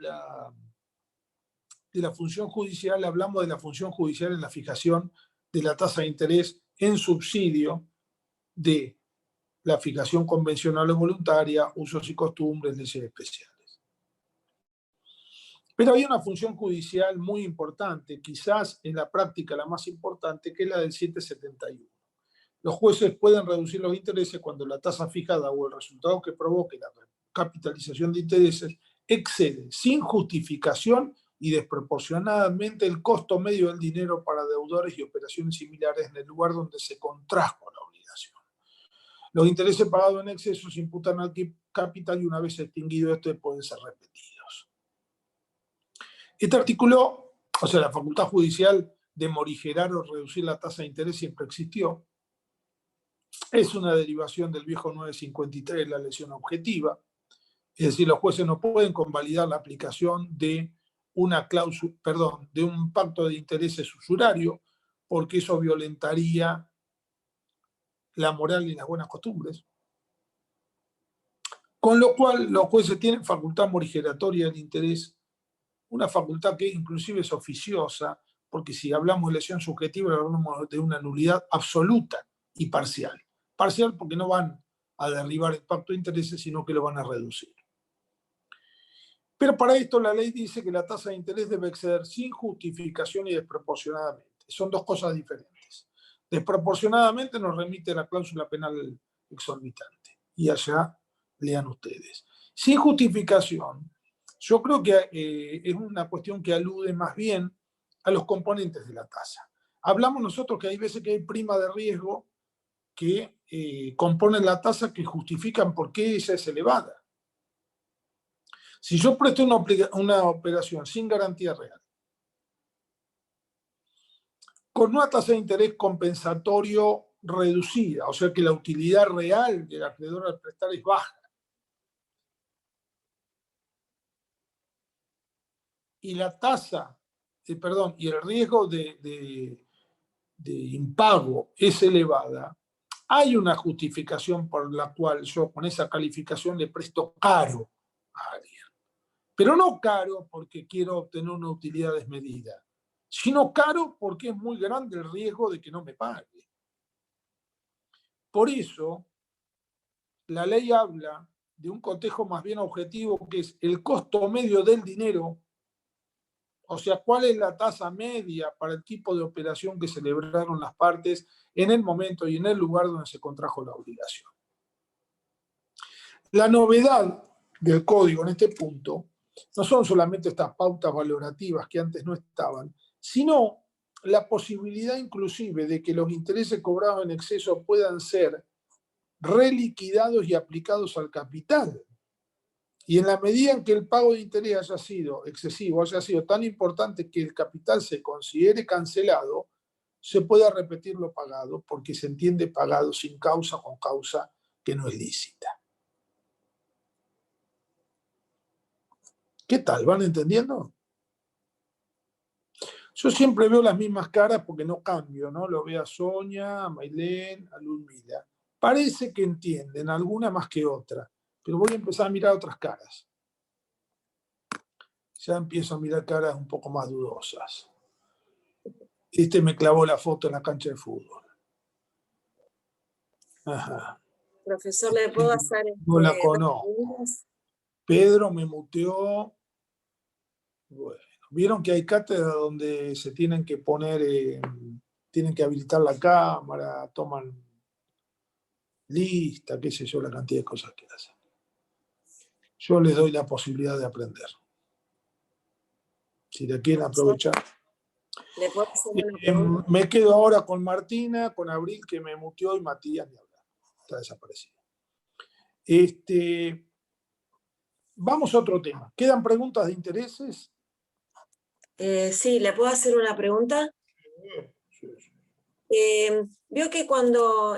la función judicial, hablamos de la función judicial en la fijación de la tasa de interés en subsidio de la fijación convencional o voluntaria, usos y costumbres, leyes especiales. Pero hay una función judicial muy importante, quizás en la práctica la más importante, que es la del 771. Los jueces pueden reducir los intereses cuando la tasa fijada o el resultado que provoque la capitalización de intereses excede sin justificación y desproporcionadamente el costo medio del dinero para deudores y operaciones similares en el lugar donde se contrajo la obligación. Los intereses pagados en exceso se imputan al capital y una vez extinguido estos pueden ser repetidos. Este artículo, o sea, la facultad judicial de morigerar o reducir la tasa de interés siempre existió. Es una derivación del viejo 953, la lesión objetiva. Es decir, los jueces no pueden convalidar la aplicación de una cláusula, de un pacto de intereses usurario, porque eso violentaría la moral y las buenas costumbres. Con lo cual, los jueces tienen facultad morigeratoria del interés, una facultad que inclusive es oficiosa, porque si hablamos de lesión subjetiva, hablamos de una nulidad absoluta y parcial. Parcial porque no van a derribar el pacto de intereses, sino que lo van a reducir. Pero para esto la ley dice que la tasa de interés debe exceder sin justificación y desproporcionadamente. Son dos cosas diferentes. Desproporcionadamente nos remite a la cláusula penal exorbitante. Y allá lean ustedes. Sin justificación, yo creo que es una cuestión que alude más bien a los componentes de la tasa. Hablamos nosotros que hay veces que hay prima de riesgo que componen la tasa que justifican por qué ella es elevada. Si yo presto una operación sin garantía real, con una tasa de interés compensatorio reducida, o sea que la utilidad real del acreedor al prestar es baja, y la tasa, y el riesgo de impago es elevada, hay una justificación por la cual yo con esa calificación le presto caro a alguien. Pero no caro porque quiero obtener una utilidad desmedida, sino caro porque es muy grande el riesgo de que no me pague. Por eso, la ley habla de un cotejo más bien objetivo, que es el costo medio del dinero O sea, ¿cuál es la tasa media para el tipo de operación que celebraron las partes en el momento y en el lugar donde se contrajo la obligación? La novedad del código en este punto no son solamente estas pautas valorativas que antes no estaban, sino la posibilidad inclusive de que los intereses cobrados en exceso puedan ser reliquidados y aplicados al capital. Y en la medida en que el pago de interés haya sido excesivo, haya sido tan importante que el capital se considere cancelado, se pueda repetir lo pagado porque se entiende pagado sin causa o con causa que no es lícita. ¿Qué tal? ¿Van entendiendo? Yo siempre veo las mismas caras porque no cambio, ¿no? Lo veo a Sonia, a Mailén, a Ludmila. Parece que entienden, alguna más que otra, pero voy a empezar a mirar otras caras. Ya empiezo a mirar caras un poco más dudosas. Este me clavó la foto en la cancha de fútbol. Ajá. Profesor, ¿le puedo hacer no la conozco. Pedro me muteó. Bueno, vieron que hay cátedras donde se tienen que poner, tienen que habilitar la cámara, toman lista, qué sé yo, la cantidad de cosas que hacen. Yo les doy la posibilidad de aprender. Si la quieren aprovechar. ¿Le puedo hacer una pregunta? Me quedo ahora con Martina, con Abril, que me muteó, y Matías, ni hablar. Está desaparecido. Vamos a otro tema. ¿Quedan preguntas de intereses? Sí, ¿le puedo hacer una pregunta? Sí. Veo que cuando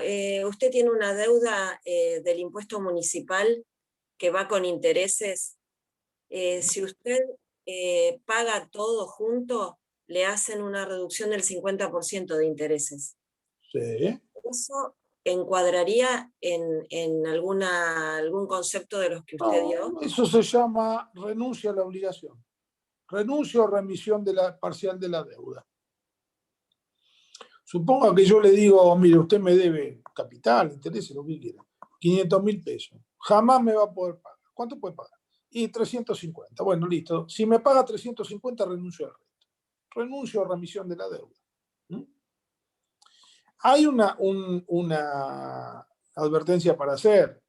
usted tiene una deuda del impuesto municipal que va con intereses, si usted paga todo junto, le hacen una reducción del 50% de intereses. Sí. ¿Eso encuadraría en algún concepto de los que usted dio? No, eso se llama renuncia a la obligación. Renuncio o remisión parcial de la deuda. Suponga que yo le digo, mire, usted me debe capital, interés, lo que quiera, 500.000 pesos. Jamás me va a poder pagar. ¿Cuánto puede pagar? Y 350. Bueno, listo. Si me paga 350, renuncio al resto. Renuncio a remisión de la deuda. ¿Mm? Hay una advertencia para hacer,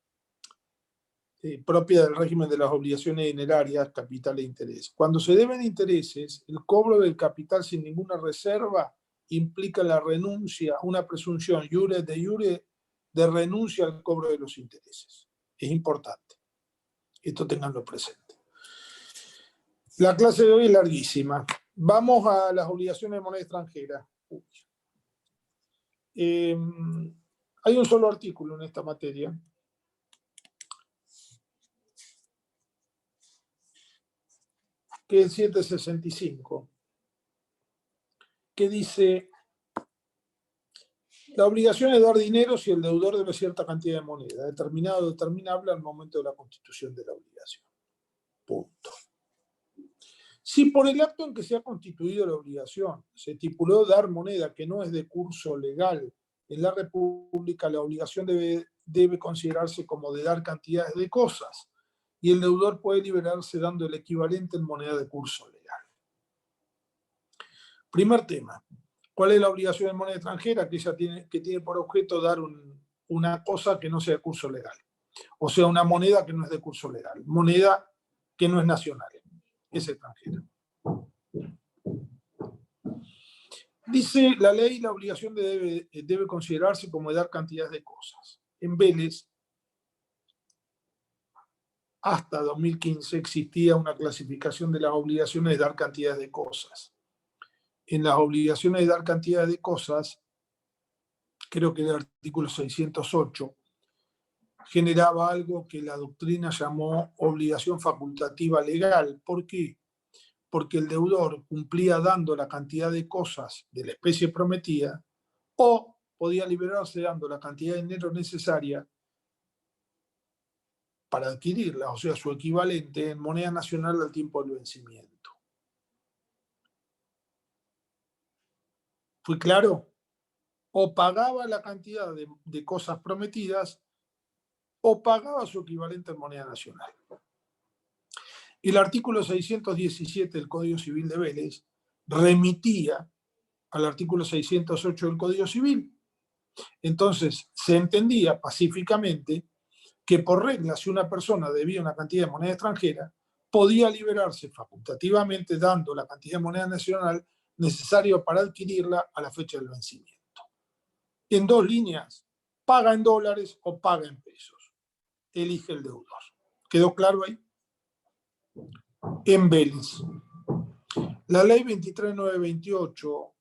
propia del régimen de las obligaciones dinerarias, capital e interés. Cuando se deben intereses, el cobro del capital sin ninguna reserva implica la renuncia, una presunción iure de renuncia al cobro de los intereses. Es importante. Esto tenganlo presente. La clase de hoy es larguísima. Vamos a las obligaciones de moneda extranjera. Hay un solo artículo en esta materia. Que es el 765, que dice: la obligación es dar dinero si el deudor debe cierta cantidad de moneda, determinado o determinable al momento de la constitución de la obligación. Punto. Si por el acto en que se ha constituido la obligación se estipuló dar moneda que no es de curso legal en la República, la obligación debe considerarse como de dar cantidades de cosas, y el deudor puede liberarse dando el equivalente en moneda de curso legal. Primer tema. ¿Cuál es la obligación en moneda extranjera? Que tiene por objeto dar una cosa que no sea de curso legal. O sea, una moneda que no es de curso legal. Moneda que no es nacional. Es extranjera. Dice la ley, la obligación debe considerarse como de dar cantidades de cosas. En Vélez, hasta 2015, existía una clasificación de las obligaciones de dar cantidades de cosas. En las obligaciones de dar cantidades de cosas, creo que el artículo 608, generaba algo que la doctrina llamó obligación facultativa legal. ¿Por qué? Porque el deudor cumplía dando la cantidad de cosas de la especie prometida, o podía liberarse dando la cantidad de dinero necesaria para adquirirla, o sea, su equivalente en moneda nacional al tiempo del vencimiento. ¿Fue claro? O pagaba la cantidad de cosas prometidas, o pagaba su equivalente en moneda nacional. El artículo 617 del Código Civil de Vélez remitía al artículo 608 del Código Civil. Entonces, se entendía pacíficamente que por regla, si una persona debía una cantidad de moneda extranjera, podía liberarse facultativamente dando la cantidad de moneda nacional necesaria para adquirirla a la fecha del vencimiento. En dos líneas, paga en dólares o paga en pesos. Elige el deudor. ¿Quedó claro ahí? En Vélez. La ley 23928,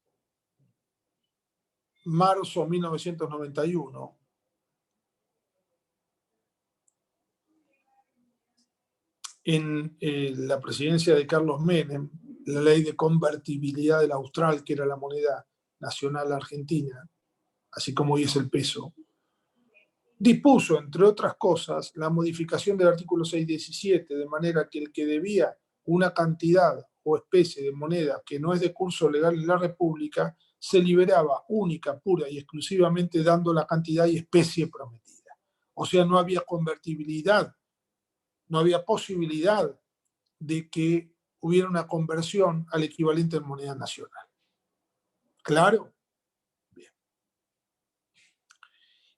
marzo 1991, en la presidencia de Carlos Menem, la ley de convertibilidad del austral, que era la moneda nacional argentina, así como hoy es el peso, dispuso, entre otras cosas, la modificación del artículo 617, de manera que el que debía una cantidad o especie de moneda que no es de curso legal en la República, se liberaba única, pura y exclusivamente dando la cantidad y especie prometida. O sea, no había convertibilidad, no había posibilidad de que hubiera una conversión al equivalente en moneda nacional. ¿Claro? Bien.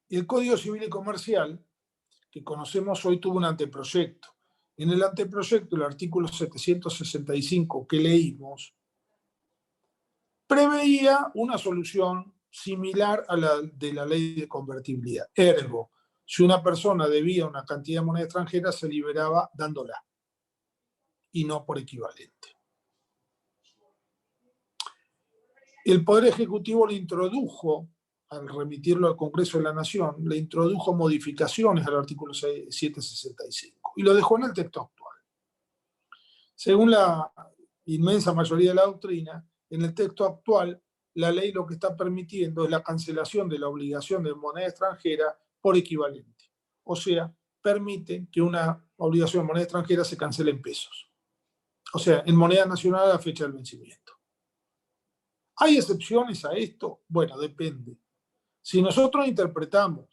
El Código Civil y Comercial, que conocemos hoy, tuvo un anteproyecto. En el anteproyecto, el artículo 765 que leímos, preveía una solución similar a la de la ley de convertibilidad. Ergo, si una persona debía una cantidad de moneda extranjera, se liberaba dándola, y no por equivalente. El Poder Ejecutivo le introdujo, al remitirlo al Congreso de la Nación, le introdujo modificaciones al artículo 765 y lo dejó en el texto actual. Según la inmensa mayoría de la doctrina, en el texto actual, la ley lo que está permitiendo es la cancelación de la obligación de moneda extranjera por equivalente. O sea, permite que una obligación de moneda extranjera se cancele en pesos. O sea, en moneda nacional a la fecha del vencimiento. ¿Hay excepciones a esto? Bueno, depende. Si nosotros interpretamos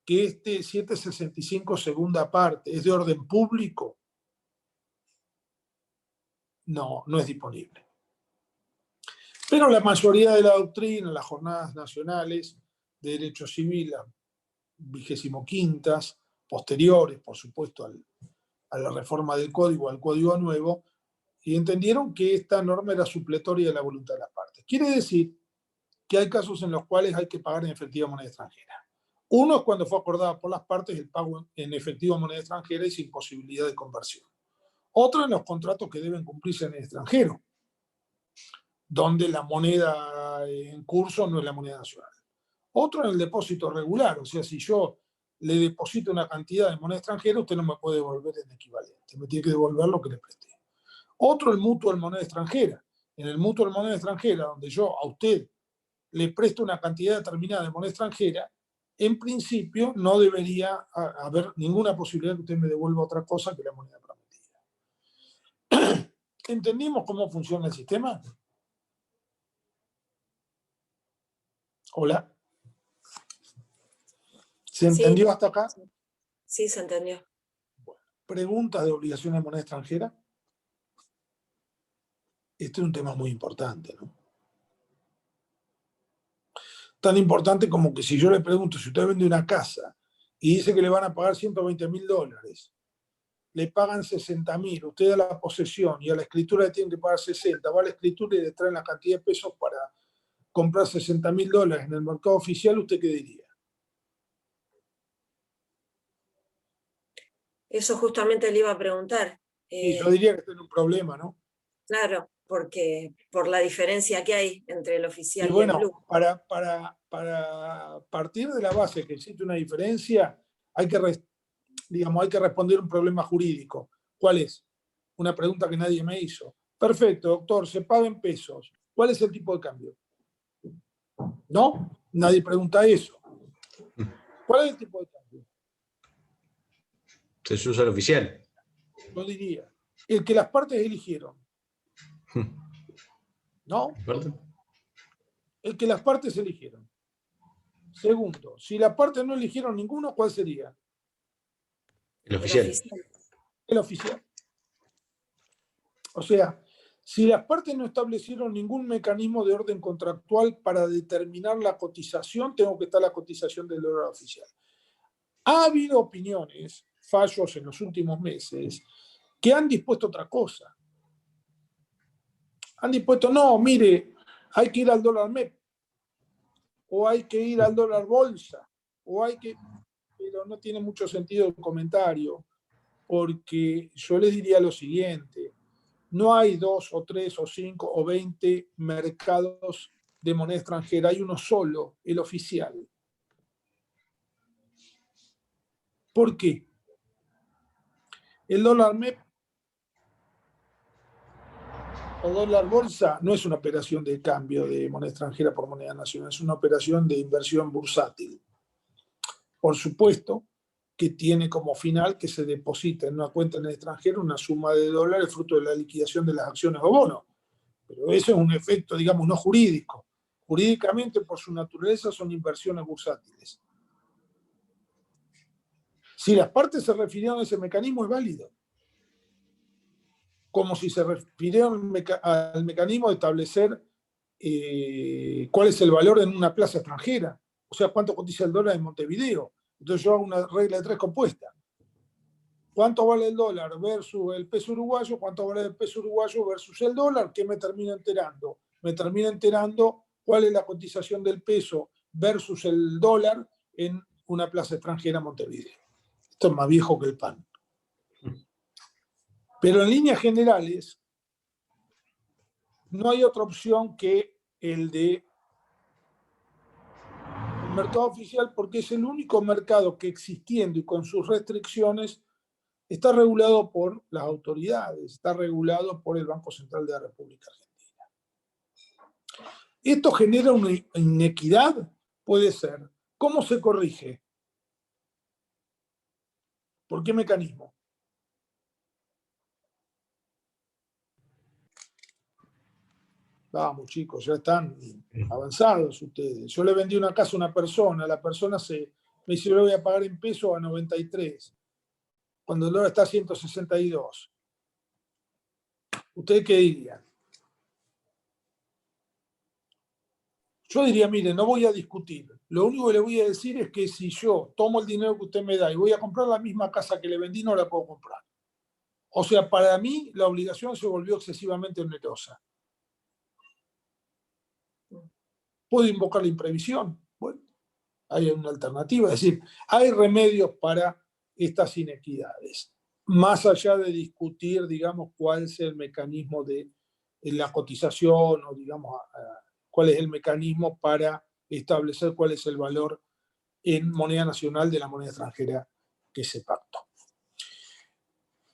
que este 765 segunda parte es de orden público, no es disponible. Pero la mayoría de la doctrina, las jornadas nacionales de derecho civil, las 25ª, posteriores, por supuesto, a la reforma del código, al código nuevo, y entendieron que esta norma era supletoria de la voluntad de las partes. Quiere decir que hay casos en los cuales hay que pagar en efectiva moneda extranjera. Uno es cuando fue acordada por las partes el pago en efectivo moneda extranjera y sin posibilidad de conversión. Otro en los contratos que deben cumplirse en el extranjero, donde la moneda en curso no es la moneda nacional. Otro en el depósito regular, o sea, si yo le deposito una cantidad de moneda extranjera, usted no me puede devolver en equivalente, me tiene que devolver lo que le presté. Otro el mutuo en moneda extranjera. En el mutuo en moneda extranjera, donde yo a usted le presto una cantidad determinada de moneda extranjera, en principio no debería haber ninguna posibilidad que usted me devuelva otra cosa que la moneda prometida. ¿Entendimos cómo funciona el sistema? Hola. ¿Se entendió hasta acá? Sí, se entendió. Bueno, ¿preguntas de obligaciones de moneda extranjera? Este es un tema muy importante, ¿no? Tan importante como que si yo le pregunto si usted vende una casa y dice que le van a pagar $120,000, le pagan 60.000, usted da la posesión y a la escritura le tienen que pagar 60, va a la escritura y le traen la cantidad de pesos para comprar $60.000 en el mercado oficial, ¿usted qué diría? Eso justamente le iba a preguntar. Y yo diría que tiene un problema, ¿no? Claro, porque por la diferencia que hay entre el oficial y bueno, el blue. Para partir de la base que existe una diferencia, hay que responder un problema jurídico. ¿Cuál es? Una pregunta que nadie me hizo. Perfecto, doctor, se paga en pesos. ¿Cuál es el tipo de cambio? ¿No? Nadie pregunta eso. ¿Cuál es el tipo de cambio? Se usa el oficial. Yo diría, el que las partes eligieron. ¿No? El que las partes eligieron. Segundo, si las partes no eligieron ninguno, ¿cuál sería? El oficial. El oficial. O sea, si las partes no establecieron ningún mecanismo de orden contractual para determinar la cotización, tengo que estar la cotización del dólar oficial. Ha habido opiniones, fallos en los últimos meses, que han dispuesto otra cosa. Han dispuesto, no, mire, hay que ir al dólar MEP, o hay que ir al dólar bolsa, o hay que... Pero no tiene mucho sentido el comentario, porque yo les diría lo siguiente, no hay 2 o 3 o 5 o 20 mercados de moneda extranjera, hay uno solo, el oficial. ¿Por qué? El dólar MEP o dólar bolsa no es una operación de cambio de moneda extranjera por moneda nacional, es una operación de inversión bursátil. Por supuesto que tiene como final que se deposita en una cuenta en el extranjero una suma de dólares fruto de la liquidación de las acciones o bonos. Pero eso es un efecto, digamos, no jurídico. Jurídicamente, por su naturaleza, son inversiones bursátiles. Si las partes se refirieron a ese mecanismo, es válido. Como si se refirieron al mecanismo de establecer cuál es el valor en una plaza extranjera. O sea, cuánto cotiza el dólar en Montevideo. Entonces yo hago una regla de 3 compuesta. ¿Cuánto vale el dólar versus el peso uruguayo? ¿Cuánto vale el peso uruguayo versus el dólar? ¿Qué me termina enterando? Me termina enterando cuál es la cotización del peso versus el dólar en una plaza extranjera en Montevideo. Esto es más viejo que el pan. Pero en líneas generales, no hay otra opción que el de el mercado oficial, porque es el único mercado que, existiendo y con sus restricciones, está regulado por las autoridades, está regulado por el Banco Central de la República Argentina. ¿Esto genera una inequidad? Puede ser. ¿Cómo se corrige? ¿Por qué mecanismo? Vamos, chicos, ya están avanzados ustedes. Yo le vendí una casa a una persona, la persona me dice, yo le voy a pagar en pesos a 93, cuando el dólar está a 162. ¿Ustedes qué dirían? Yo diría, mire, no voy a discutir. Lo único que le voy a decir es que si yo tomo el dinero que usted me da y voy a comprar la misma casa que le vendí, no la puedo comprar. O sea, para mí la obligación se volvió excesivamente onerosa. ¿Puedo invocar la imprevisión? Bueno, hay una alternativa. Es decir, hay remedios para estas inequidades. Más allá de discutir, digamos, cuál es el mecanismo de la cotización o, digamos, cuál es el mecanismo para establecer cuál es el valor en moneda nacional de la moneda extranjera que se pactó.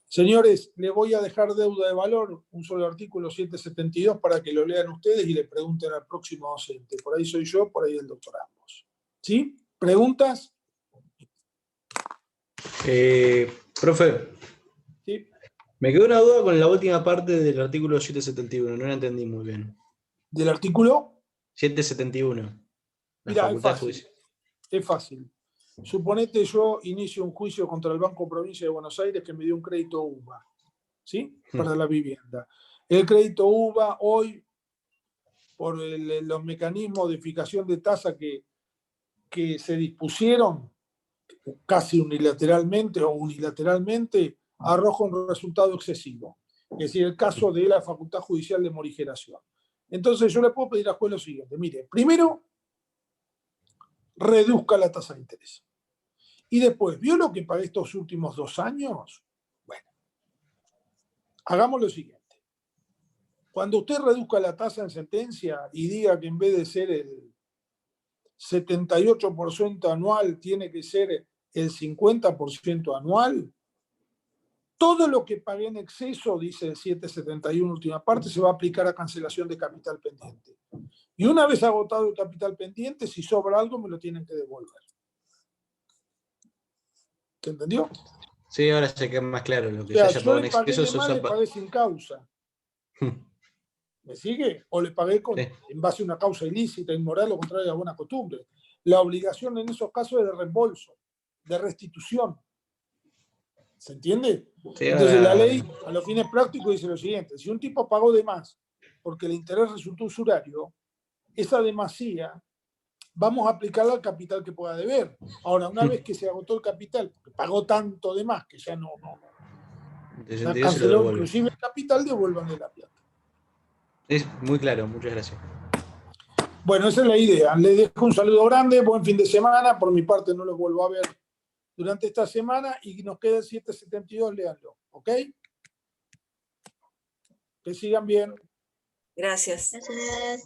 Señores, les voy a dejar deuda de valor, un solo artículo 772 para que lo lean ustedes y le pregunten al próximo docente. Por ahí soy yo, por ahí el doctor Ambos. ¿Sí? ¿Preguntas? Profe, ¿Sí? me quedó una duda con la última parte del artículo 771, no la entendí muy bien. ¿Del artículo? 771. Mira, es fácil. Suponete yo inicio un juicio contra el Banco Provincia de Buenos Aires que me dio un crédito UBA, ¿sí? Para la vivienda. El crédito UBA hoy, por los mecanismos de fijación de tasa que se dispusieron casi unilateralmente o unilateralmente, arroja un resultado excesivo. Es decir, el caso de la Facultad Judicial de Morigeración. Entonces yo le puedo pedir al juez lo siguiente. Mire, primero, reduzca la tasa de interés. Y después, ¿vio lo que pagué estos últimos 2 años? Bueno, hagamos lo siguiente. Cuando usted reduzca la tasa en sentencia y diga que en vez de ser el 78% anual, tiene que ser el 50% anual, todo lo que pagué en exceso, dice el 771 última parte, se va a aplicar a cancelación de capital pendiente. Y una vez agotado el capital pendiente, si sobra algo, me lo tienen que devolver. ¿Se entendió? Sí, ahora se queda más claro lo que O sea, se haya yo pagado en le pagué exceso. de más, le pagué sin causa. ¿Me sigue? O le pagué en base a una causa ilícita, inmoral o contraria a buena costumbre. La obligación en esos casos es de reembolso, de restitución. ¿Se entiende? Sí, Entonces la ley, a los fines prácticos, dice lo siguiente: si un tipo pagó de más porque el interés resultó usurario, esa demasía vamos a aplicarla al capital que pueda deber. Ahora, una vez que se agotó el capital, porque pagó tanto de más que ya no ya canceló inclusive el capital, devuélvanle la plata. Es muy claro, muchas gracias. Bueno, esa es la idea. Les dejo un saludo grande, buen fin de semana. Por mi parte no los vuelvo a ver durante esta semana y nos queda el 772, léanlo, ¿ok? Que sigan bien. Gracias. Gracias.